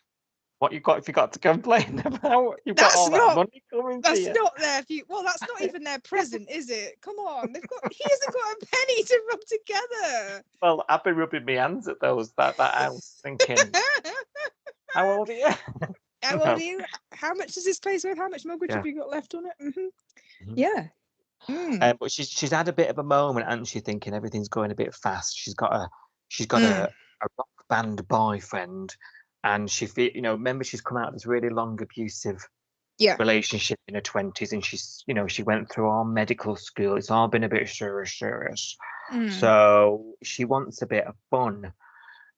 what you got if you got to complain about? You've got all that money coming to you. That's not their future. Well, that's not even their present, is it? Come on, he hasn't got a penny to rub together. Well, I've been rubbing my hands at that house, thinking, how old are you? How old are you? How much is this place worth? How much mortgage have you got left on it? Yeah. But she's had a bit of a moment, hasn't she? Thinking everything's going a bit fast. She's got a rock band boyfriend. And she remember she's come out of this really long abusive relationship in her 20s, and she went through all medical school. It's all been a bit serious. So she wants a bit of fun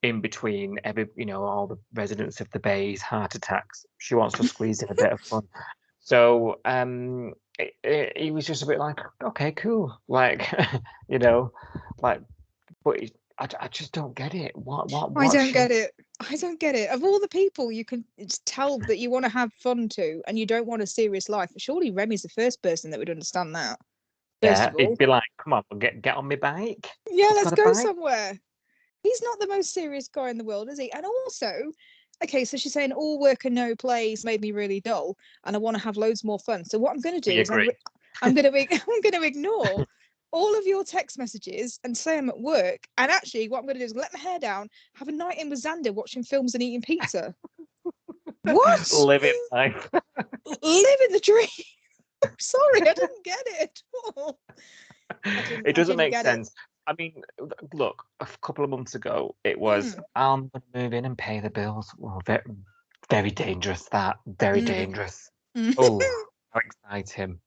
in between all the residents of the Bay's heart attacks. She wants to squeeze in a bit of fun. So he was just a bit like, okay, cool, like but I just don't get it. What? I don't get it. I don't get it. Of all the people you can tell that you want to have fun to, and you don't want a serious life, surely Remy's the first person that would understand that. Yeah, he'd be like, "Come on, get on my bike. Yeah, let's go somewhere." He's not the most serious guy in the world, is he? And also, okay, so she's saying all work and no play has made me really dull, and I want to have loads more fun. So what I'm going to do is I'm going to ignore all of your text messages and say I'm at work. And actually, what I'm going to do is let my hair down, have a night in with Xander, watching films and eating pizza. What? Living life. Living the dream. Sorry, I didn't get it at all. It doesn't make get it. sense. I mean, look, a couple of months ago, it was, I'm going to move in and pay the bills. Well, very, very dangerous, that. Very dangerous. Oh, how exciting.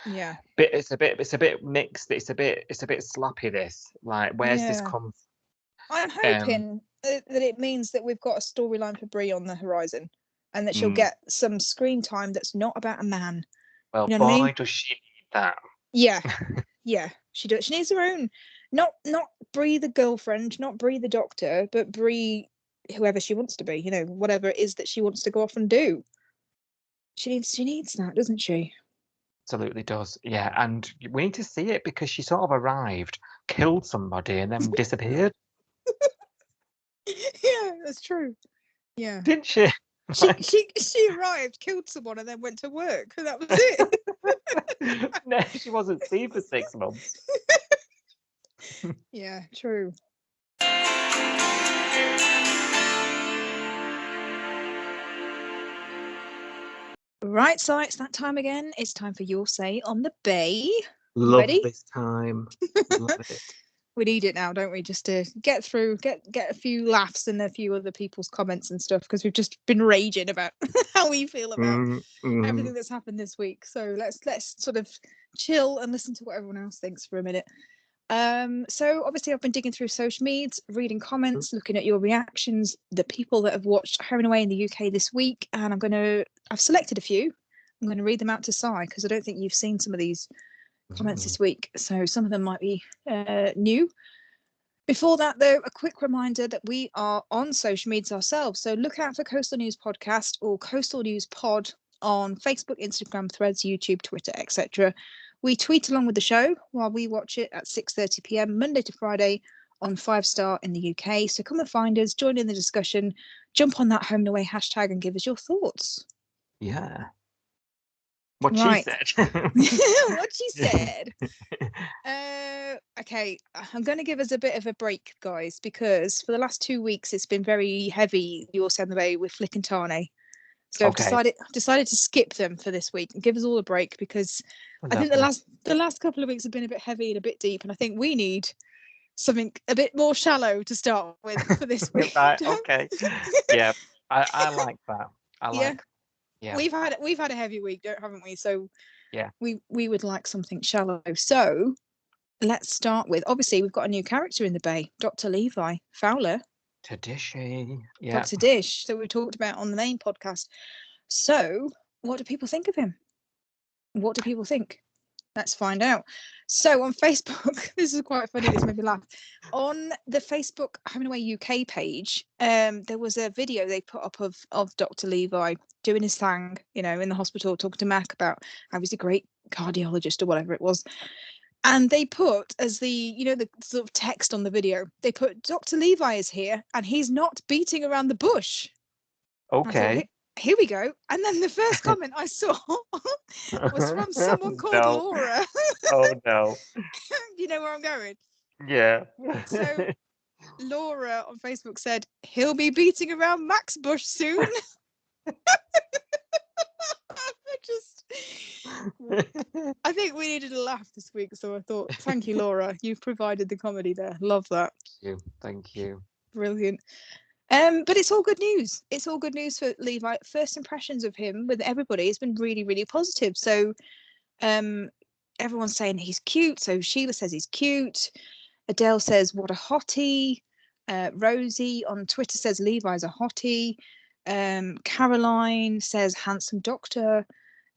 Yeah. But it's a bit mixed. It's a bit sloppy, this. Like, where's this come from? I'm hoping that it means that we've got a storyline for Brie on the horizon and that she'll get some screen time that's not about a man. Well, you know what I mean? does she need that. Yeah. Yeah, she does. She needs her own, not Brie the girlfriend, not Brie the doctor, but Brie whoever she wants to be, you know, whatever it is that she wants to go off and do. She needs that, doesn't she? Absolutely does. Yeah, and we need to see it because she sort of arrived, killed somebody, and then disappeared. Yeah, that's true. Yeah. Didn't she? She arrived, killed someone, and then went to work. And that was it. No, she wasn't seen for 6 months. Yeah, true. Right, so it's that time again. It's time for your say on the Bay. Love Ready? this time. Love it. We need it now, don't we? Just to get through, get a few laughs and a few other people's comments and stuff, because we've just been raging about how we feel about everything that's happened this week. So let's sort of chill and listen to what everyone else thinks for a minute. So obviously I've been digging through social medias, reading comments, looking at your reactions, the people that have watched Home and Away in the UK this week, and I've selected a few. I'm going to read them out to Si, because I don't think you've seen some of these comments this week, so some of them might be new. Before that, though, a quick reminder that we are on social media ourselves, so look out for Coastal News Podcast or Coastal News Pod on Facebook, Instagram, Threads, YouTube, Twitter, etc. We tweet along with the show while we watch it at 6:30 p.m. Monday to Friday on 5-star in the UK. So come and find us, join in the discussion, jump on that Home and Away hashtag and give us your thoughts. Yeah. What Right. she said. What she said. Okay, I'm going to give us a bit of a break, guys, because for the last 2 weeks it's been very heavy, Your Say on the Bay with Flick and Tane. So I've decided to skip them for this week and give us all a break, because I think the last couple of weeks have been a bit heavy and a bit deep, and I think we need something a bit more shallow to start with for this week. Right, okay. Yeah, I like that. Yeah. We've had a heavy week, haven't we? So yeah, we would like something shallow. So let's start with, obviously we've got a new character in the Bay, Dr. Levi Fowler. Tadishi. Yeah. Dr. Dish, that we talked about on the main podcast. So what do people think of him? What do people think? Let's find out. So on Facebook, this is quite funny, this made me laugh. On the Facebook Home and Away UK page, there was a video they put up of Dr. Levi doing his thing, you know, in the hospital, talking to Mac about how he's a great cardiologist or whatever it was. And they put, as the sort of text on the video, they put, Dr. Levi is here and he's not beating around the bush. Okay. Here we go. And then the first comment I saw was from someone called Laura. Oh no. You know where I'm going? Yeah. So Laura on Facebook said, he'll be beating around Max Bush soon. I think we needed a laugh this week, so I thought, thank you, Laura. You've provided the comedy there. Love that. Thank you. Brilliant. But it's all good news. It's all good news for Levi. First impressions of him with everybody has been really, really positive. So everyone's saying he's cute. So Sheila says he's cute. Adele says, what a hottie. Rosie on Twitter says Levi's a hottie. Caroline says handsome doctor.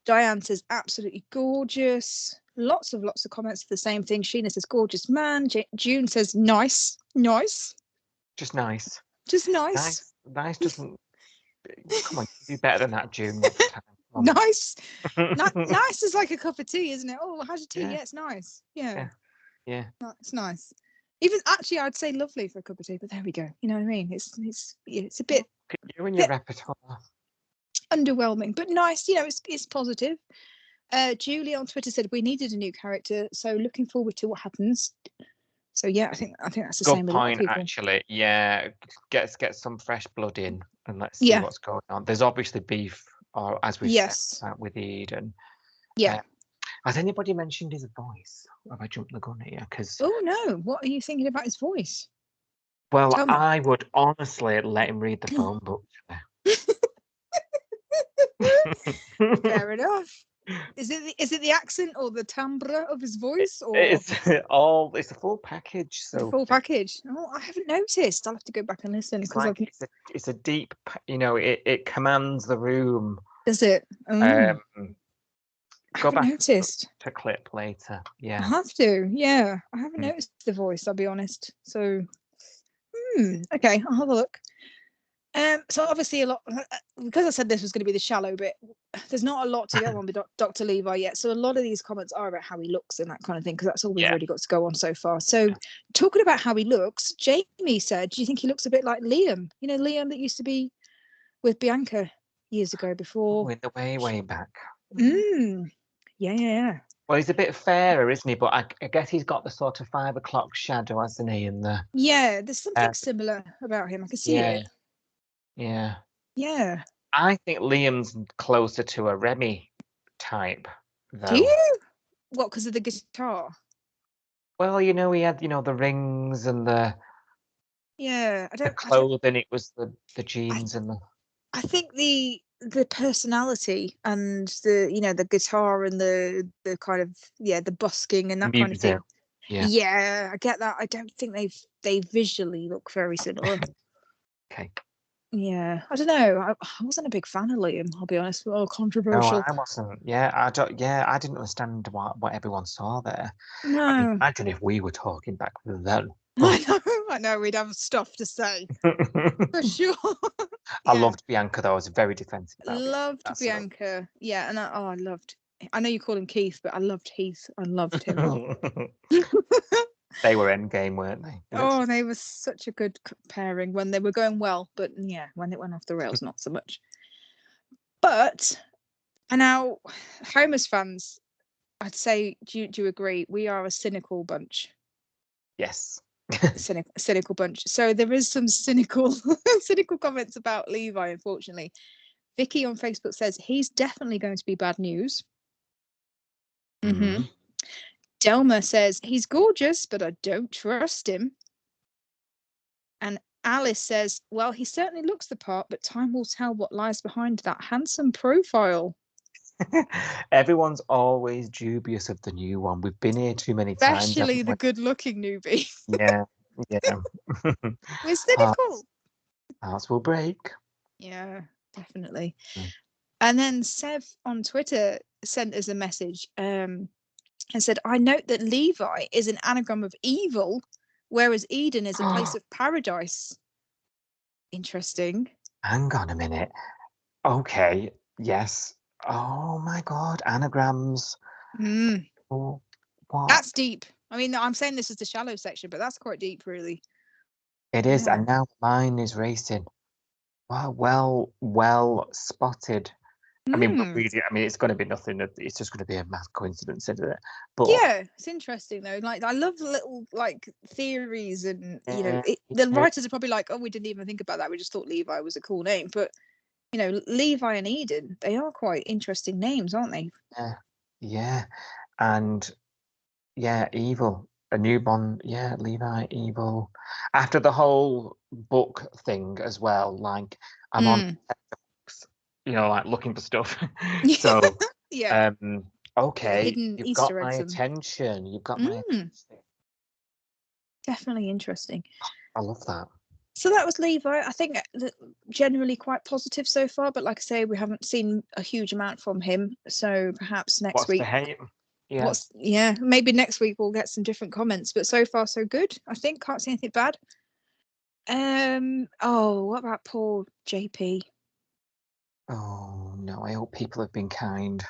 Diane says absolutely gorgeous. Lots of comments for the same thing. Sheena says gorgeous man. June says nice. Just nice. Just nice. Nice doesn't. Come on, do better than that, June. Nice. Nice is like a cup of tea, isn't it? Oh, how's your tea? Yeah, it's nice. Yeah. It's nice. Even actually, I'd say lovely for a cup of tea, but there we go. You know what I mean? It's a bit. You and your repertoire. Underwhelming, but nice. You know, it's positive. Julie on Twitter said we needed a new character, so looking forward to what happens. So yeah, I think that's the same with a lot of people. Actually. Yeah, get some fresh blood in and let's see what's going on. There's obviously beef, or as we said with Eden. Yeah. Has anybody mentioned his voice? Have I jumped the gun here? Because, Oh no, what are you thinking about his voice? well, Tell me. I would honestly let him read the phone book. Fair enough. Is it the accent or the timbre of his voice or It's it's a full package. the So full package? Oh, I haven't noticed. I'll have to go back and listen it's because like it's a deep, it commands the room. Is it? I Go haven't back noticed. to clip later. I Yeah. have to. Yeah, I haven't Mm. noticed the voice. I'll be honest. So, okay, I'll have a look. So obviously a lot because I said this was going to be the shallow bit. There's not a lot to go on with Dr. Levi yet. So a lot of these comments are about how he looks and that kind of thing because that's all we've Yeah. really got to go on so far. So talking about how he looks, Jamie said, "Do you think he looks a bit like Liam? You know, Liam that used to be with Bianca years ago before." In the way back. Yeah. Well, he's a bit fairer, isn't he? But I guess he's got the sort of 5 o'clock shadow, hasn't he? In the Yeah, there's something similar about him. I can see it. Yeah. Yeah. I think Liam's closer to a Remy type, though. Do you? What, because of the guitar? Well, he had, the rings and the clothing. It was the jeans and the. I think the personality and the guitar and the kind of the busking and that kind of thing. Yeah, I get that. I don't think they visually look very similar. Okay. Yeah, I don't know. I wasn't a big fan of Liam. I'll be honest. Oh, controversial. No, I wasn't. Yeah, I don't. Yeah, I didn't understand what everyone saw there. No. I mean, imagine if we were talking back then. I know. We'd have stuff to say for sure. I loved Bianca though. I was very defensive. Loved Bianca. Yeah, and I loved. I know you call him Keith, but I loved Heath. I loved him. They were endgame, weren't they? Oh, they were such a good pairing when they were going well, but yeah, when it went off the rails, not so much. But, and now, Homer's fans, I'd say, do you agree? We are a cynical bunch. Yes. cynical bunch. So there is some cynical comments about Levi, unfortunately. Vicky on Facebook says he's definitely going to be bad news. Delma says he's gorgeous, but I don't trust him. And Alice says, well, he certainly looks the part, but time will tell what lies behind that handsome profile. Everyone's always dubious of the new one. We've been here too many times. Especially the good-looking newbie. Yeah. We're cynical. Hearts will break. Yeah, definitely. And then Sev on Twitter sent us a message and said, I note that Levi is an anagram of evil, whereas Eden is a place of paradise. Interesting. Hang on a minute. Okay. Yes. Oh my God. Anagrams. Oh, what? That's deep. I mean, I'm saying this is the shallow section, but that's quite deep, really. It is. And now mine is racing. Wow. Well spotted. I mean, it's going to be nothing. It's just going to be a math coincidence, isn't it? But yeah, it's interesting though. Like, I love the little theories, and the writers are probably like, "Oh, we didn't even think about that. We just thought Levi was a cool name." But Levi and Eden, they are quite interesting names, aren't they? Yeah, and evil. A newborn. Yeah, Levi, evil. After the whole book thing as well, like I'm on. Looking for stuff. So, okay, you've got my attention. You've got my attention. Definitely interesting. I love that. So that was Levi. I think generally quite positive so far, but like I say, we haven't seen a huge amount from him. So perhaps next week. What's the hate? Yeah. Maybe next week we'll get some different comments. But so far so good. I think can't see anything bad. What about poor JP? Oh no, I hope people have been kind.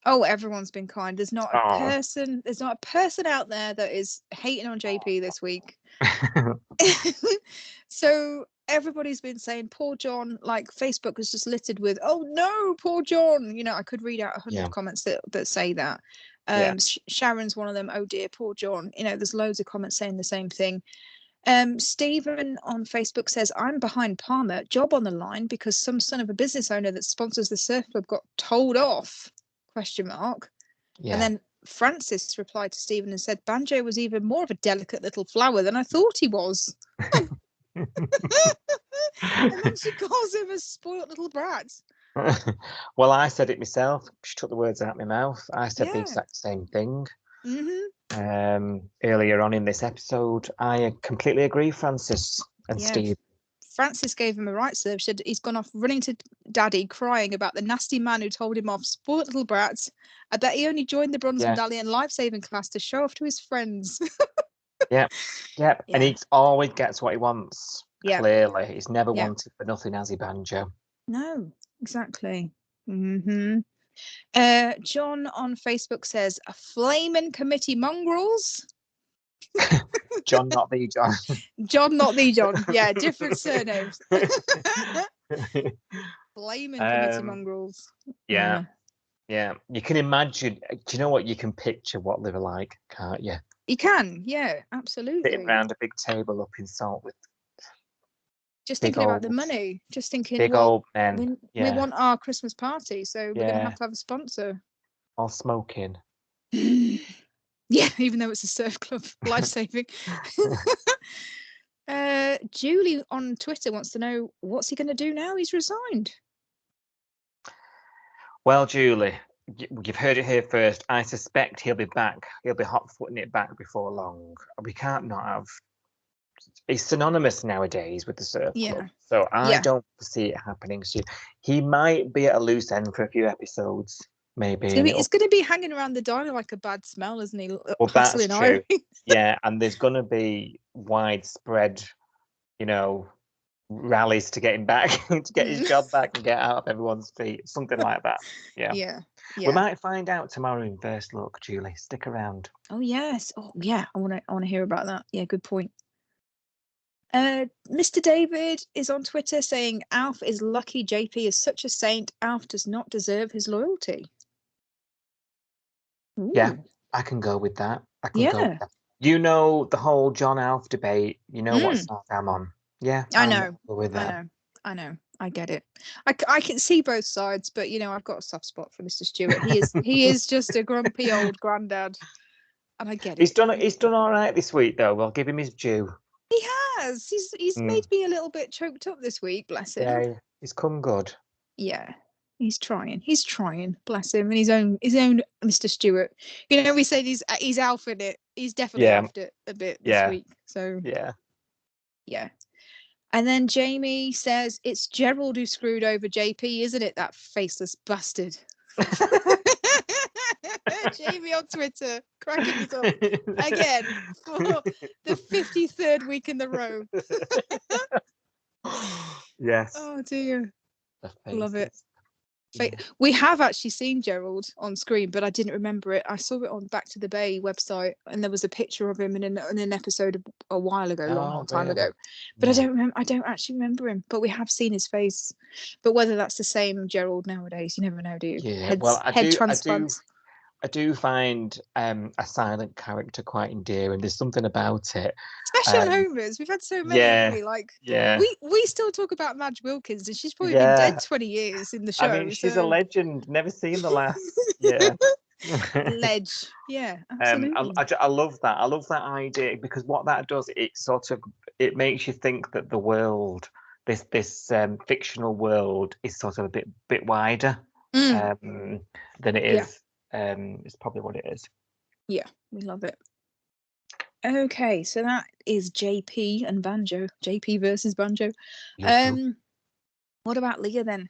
Oh, everyone's been kind. There's not a person out there that is hating on JP this week. So everybody's been saying poor John, like Facebook was just littered with, oh no, poor John. I could read out 100 comments that say that. Sharon's one of them, oh dear, poor John. There's loads of comments saying the same thing. Stephen on Facebook says, I'm behind Palmer, job on the line because some son of a business owner that sponsors the surf club got told off, ? And then Francis replied to Stephen and said Banjo was even more of a delicate little flower than I thought he was. And then she calls him a spoilt little brat. Well, I said it myself. She took the words out of my mouth. I said the Yeah. exact same thing Mm-hmm. earlier on in this episode. I completely agree, Francis and Yeah. Steve. Francis gave him a right serve. Said he's gone off running to Daddy, crying about the nasty man who told him off. Spoilt little brat. I bet he only joined the bronze Yeah. medallion life-saving class to show off to his friends. Yep. Yeah. And he always gets what he wants. Yeah. Clearly, he's never Yeah. wanted for nothing, has he, Banjo? No, exactly. Mm-hmm. John on Facebook says, "A flaming committee mongrels." John, not the John. John, not the John. Yeah, different surnames. Flaming committee mongrels. Yeah. Yeah. You can imagine. Do you know what? You can picture what they were like, can't you? You can, yeah, absolutely. Sitting around a big table up in Saltwith. Just big thinking about the old- money. Just thinking, Big well, old men. we want our Christmas party, so we're going Yeah. to have a sponsor. All smoking. Yeah, even though it's a surf club, life-saving. Julie on Twitter wants to know, what's he going to do now? He's resigned. Well, Julie, you've heard it here first. I suspect he'll be back. He'll be hot-footing it back before long. We can't not have. It's synonymous nowadays with the surf Yeah. club. So I Yeah. don't see it happening soon. He might be at a loose end for a few episodes, maybe. It's and going to be hanging around the diner like a bad smell, isn't he? Well, that's Hustling true. Irie. Yeah, and there's going to be widespread, rallies to get him back, to get his job back and get out of everyone's feet, something like that. Yeah. Yeah. We Yeah. might find out tomorrow in First Look, Julie. Stick around. Oh yes. Oh yeah. I want to hear about that. Yeah. Good point. Mr. David is on Twitter saying Alf is lucky JP is such a saint. Alf does not deserve his loyalty. Yeah. Ooh. I can go with that. I can go Yeah. with that. You know the whole John Alf debate. You know what side I'm on. Yeah. I I'm know. with that. I know. I get it. I can see both sides, but I've got a soft spot for Mr. Stewart. He is just a grumpy old granddad, and I get it. He's done all right this week though. We'll give him his due. He has. He's made me a little bit choked up this week. Bless him. Yeah, he's come good. Yeah. He's trying. Bless him. And his own Mr. Stewart. We said he's Alf in it. He's definitely Yeah. Alfed it a bit this week. So Yeah. yeah. And then Jamie says it's Gerald who screwed over JP, isn't it? That faceless bastard. Jamie on Twitter cracking us up again for the 53rd week in the row. Yes. Oh dear. The Love it. faces. We have actually seen Gerald on screen, but I didn't remember it. I saw it on Back to the Bay website, and there was a picture of him in an episode a while ago, long time really? ago. But Yeah. I don't actually remember him. But we have seen his face. But whether that's the same Gerald nowadays, you never know, do you? Yeah, well, head transplants. I do find a silent character quite endearing. There's something about it. Especially on um, Homers. We've had so many, yeah, haven't we? Like Yeah. we still talk about Madge Wilkins, and she's probably Yeah. been dead 20 years in the show. I mean, she's a so- legend. Never seen the last. Yeah. Ledge. Yeah, absolutely. I love that. I love that idea because what that does, it makes you think that the world, this fictional world, is sort of a bit wider than it Yeah. is. It's probably what it is. Yeah, we love it. Okay, so that is JP and Banjo. JP versus Banjo. What about Leah then?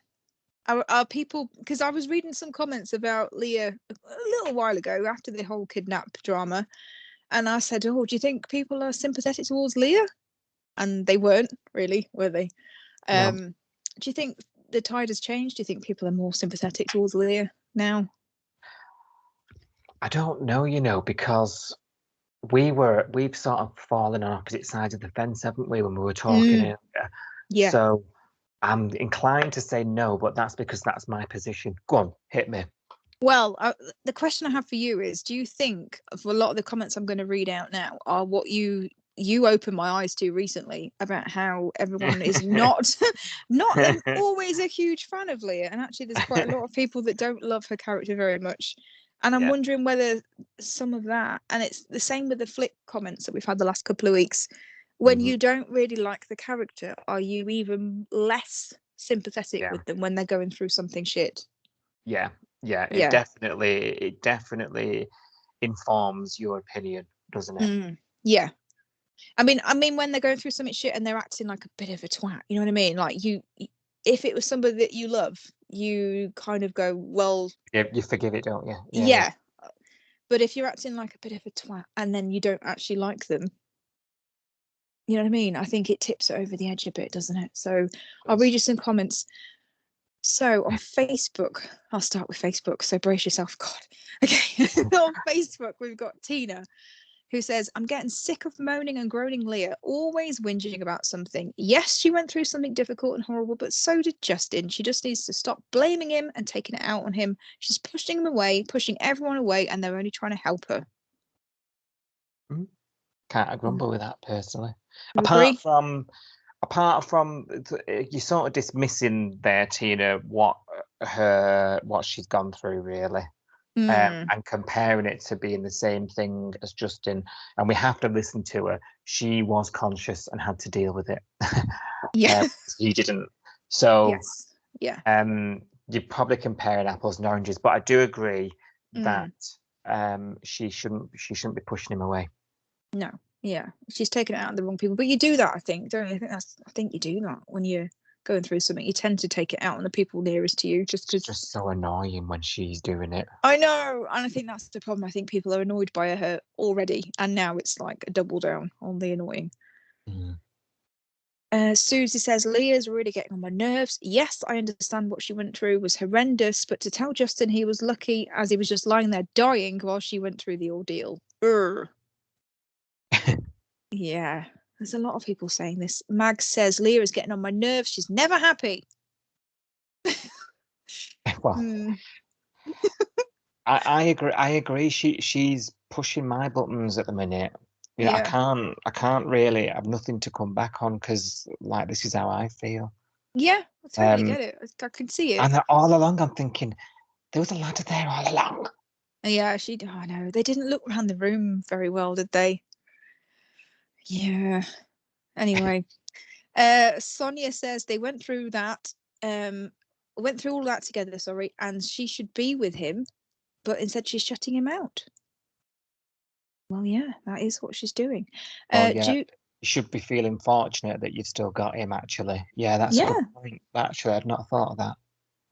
Are people, because I was reading some comments about Leah a little while ago after the whole kidnap drama, and I said, oh, do you think people are sympathetic towards Leah? And they weren't really, were they? No. Do you think the tide has changed? Do you think people are more sympathetic towards Leah now? I don't know, because we've sort of fallen on opposite sides of the fence, haven't we, when we were talking earlier? Yeah. So I'm inclined to say no, but that's because that's my position. Go on, hit me. Well, the question I have for you is, do you think for a lot of the comments I'm going to read out now are what you opened my eyes to recently about how everyone is not always a huge fan of Leah, and actually there's quite a lot of people that don't love her character very much, And I'm Yeah. wondering whether some of that, and it's the same with the Flick comments that we've had the last couple of weeks, when Mhm. you don't really like the character, are you even less sympathetic Yeah. with them when they're going through something shit? Yeah. Yeah. It definitely informs your opinion, doesn't it? Yeah. I mean, when they're going through something shit and they're acting like a bit of a twat, you know what I mean? Like if it was somebody that you love, you kind of go, well, Yeah, you forgive it, don't you? yeah. But if you're acting like a bit of a twat and then you don't actually like them, you know what I mean? I think it tips it over the edge a bit, doesn't it? So I'll read you some comments. So on Facebook, I'll start with Facebook. So brace yourself. God. Okay. On Facebook, we've got Tina, who says, I'm getting sick of moaning and groaning Leah, always whinging about something. Yes, she went through something difficult and horrible, but so did Justin. She just needs to stop blaming him and taking it out on him. She's pushing him away, pushing everyone away, and they're only trying to help her. Can't grumble with that personally. You agree? Apart from you're sort of dismissing there, Tina, what she's gone through really. And comparing it to being the same thing as Justin, and we have to listen to her. She was conscious and had to deal with it. Yeah. He didn't. So yes. Yeah. You're probably comparing apples and oranges, but I do agree that she shouldn't be pushing him away. No. Yeah. She's taken it out on the wrong people. But you do that, I think, don't you? I think you do that when you're going through something. You tend to take it out on the people nearest to you just because. It's just so annoying when she's doing it. I know, and I think that's the problem. I think people are annoyed by her already, and now it's like a double down on the annoying. Susie says, Leah's really getting on my nerves. Yes, I understand what she went through was horrendous, but to tell Justin he was lucky as he was just lying there dying while she went through the ordeal. Yeah, there's a lot of people saying this. Mag says, Leah is getting on my nerves. She's never happy. Well, I agree. She's pushing my buttons at the minute. You know, Yeah. I can't really have nothing to come back on because like this is how I feel. Yeah, I totally get it. I can see it. And all along I'm thinking, there was a ladder there all along. Yeah, I know. They didn't look around the room very well, did they? Yeah. Anyway. Sonia says they went through that, went through all that together, sorry, and she should be with him, but instead she's shutting him out. Well, yeah, that is what she's doing. You should be feeling fortunate that you've still got him, actually. Yeah, that's a good point. Actually, I'd not thought of that.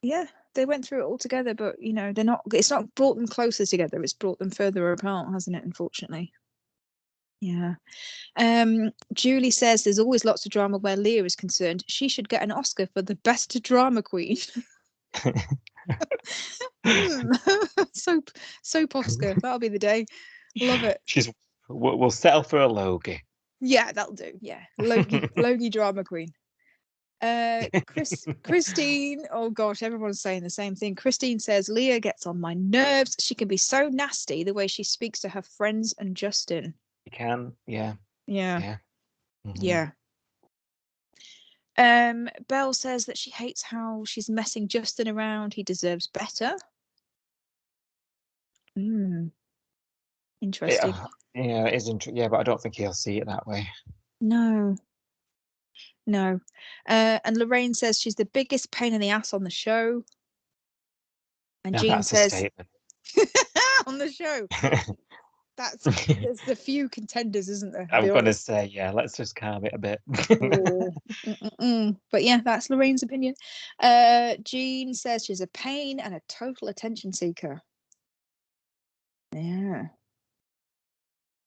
Yeah, they went through it all together, but you know, it's not brought them closer together, it's brought them further apart, hasn't it, unfortunately? Yeah. Julie says there's always lots of drama where Leah is concerned. She should get an Oscar for the best drama queen. Soap Oscar. That'll be the day. Love it. We'll settle for a Logie. Yeah, that'll do. Yeah, Logie drama queen. Christine. Oh gosh, everyone's saying the same thing. Christine says Leah gets on my nerves. She can be so nasty the way she speaks to her friends and Justin. You can, yeah. Belle says that she hates how she's messing Justin around. He deserves better. Interesting. Yeah, it is interesting. Yeah, but I don't think he'll see it that way. No. And Lorraine says she's the biggest pain in the ass on the show. And now Jean says a statement. on the show. There's the few contenders, isn't there? I'm going to say, yeah, let's just calm it a bit. But yeah, that's Lorraine's opinion. Jean says she's a pain and a total attention seeker. Yeah. I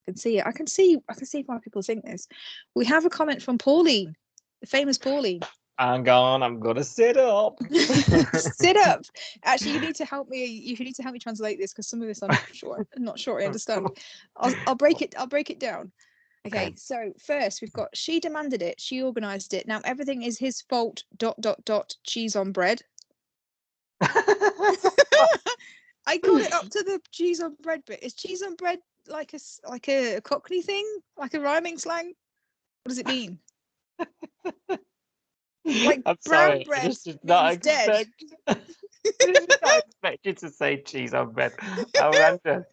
can see it. I can see why people think this. We have a comment from Pauline, the famous Pauline. I'm going to sit up. Sit up. Actually, you need to help me. You need to help me translate this because some of this I'm not sure I understand. I'll break it down. Okay. So first we've got she demanded it. She organised it. Now everything is his fault. ... Cheese on bread. I got it up to the cheese on bread bit. Is cheese on bread like a Cockney thing? Like a rhyming slang? What does it mean? Like I'm brown sorry, bread did not means dead. I expect you to say cheese on bread. How random.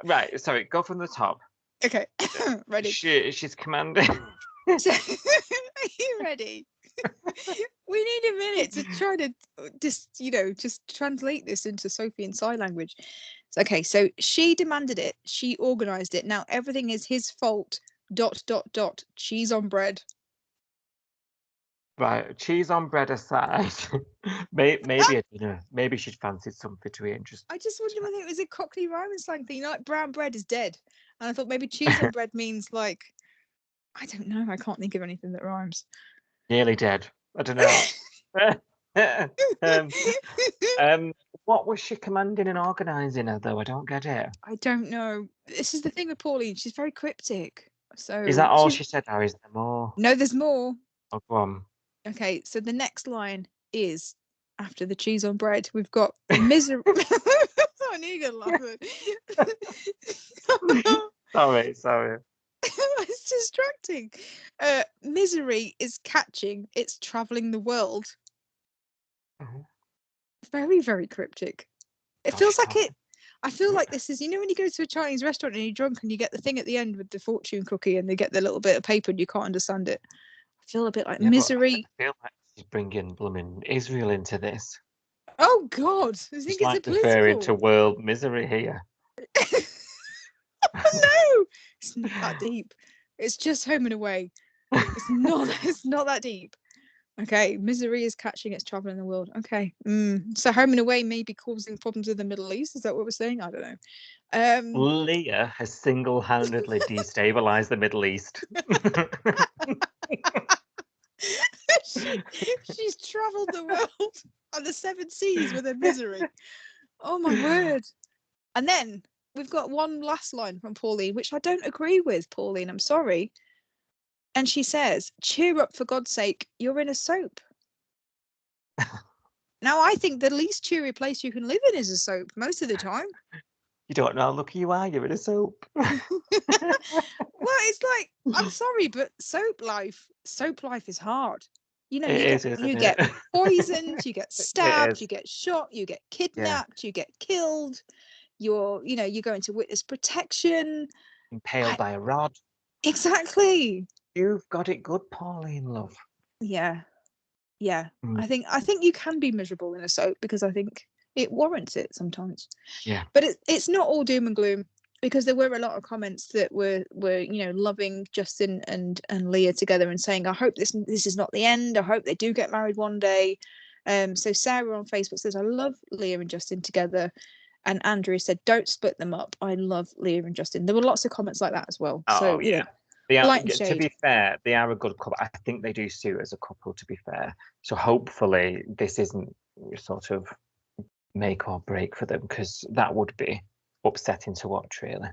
Right, sorry, go from the top. Okay, ready? She's commanding. So, are you ready? We need a minute to try to just translate this into Sophie and sign language. Okay, so she demanded it. She organised it. Now everything is his fault. ... Cheese on bread. Right, cheese on bread aside, maybe a dinner. Maybe she'd fancied something to eat and just. I just wondered whether it was a Cockney rhyming slang thing. Like brown bread is dead, and I thought maybe cheese on bread means like, I don't know. I can't think of anything that rhymes. Nearly dead. I don't know. What was she commanding and organising her though? I don't get it. I don't know. This is the thing with Pauline. She's very cryptic. So Is that all she said, or is there more? No, there's more. Oh, go on. Okay, so the next line is after the cheese on bread. We've got misery. I knew you're gonna laugh at. Sorry. It's distracting. Misery is catching. It's traveling the world. Very, very cryptic. It feels like it. I feel like this is, when you go to a Chinese restaurant and you're drunk and you get the thing at the end with the fortune cookie and they get the little bit of paper and you can't understand it. I feel a bit like misery. I feel like she's bringing blooming Israel into this. Oh God! I think it's like a referring to world misery here. No, it's not that deep. It's just Home and Away. It's not. It's not that deep. Okay, misery is catching its traveling the world. Okay, so Home and Away may be causing problems in the Middle East. Is that what we're saying? I don't know. Leah has single-handedly destabilized the Middle East. She's travelled the world and the 7 seas with her misery. Oh my word! And then we've got one last line from Pauline, which I don't agree with. Pauline, I'm sorry. And she says, "Cheer up, for God's sake, you're in a soap." Now, I think the least cheery place you can live in is a soap most of the time. You don't know how lucky you are, you're in a soap. Well, it's like, I'm sorry, but soap life is hard. You get poisoned, you get stabbed, you get shot, you get kidnapped, you get killed. You're going to witness protection. Impaled by a rod. Exactly. You've got it good, Pauline, love. Yeah. I think you can be miserable in a soap because I think it warrants it sometimes. Yeah. But it's not all doom and gloom, because there were a lot of comments that were loving Justin and Leah together and saying, I hope this is not the end. I hope they do get married one day. So Sarah on Facebook says, I love Leah and Justin together. And Andrea said, don't split them up. I love Leah and Justin. There were lots of comments like that as well. Oh, so yeah. To be fair, they are a good couple. I think they do suit as a couple, to be fair. So hopefully this isn't sort of make or break for them, because that would be upsetting to watch, really.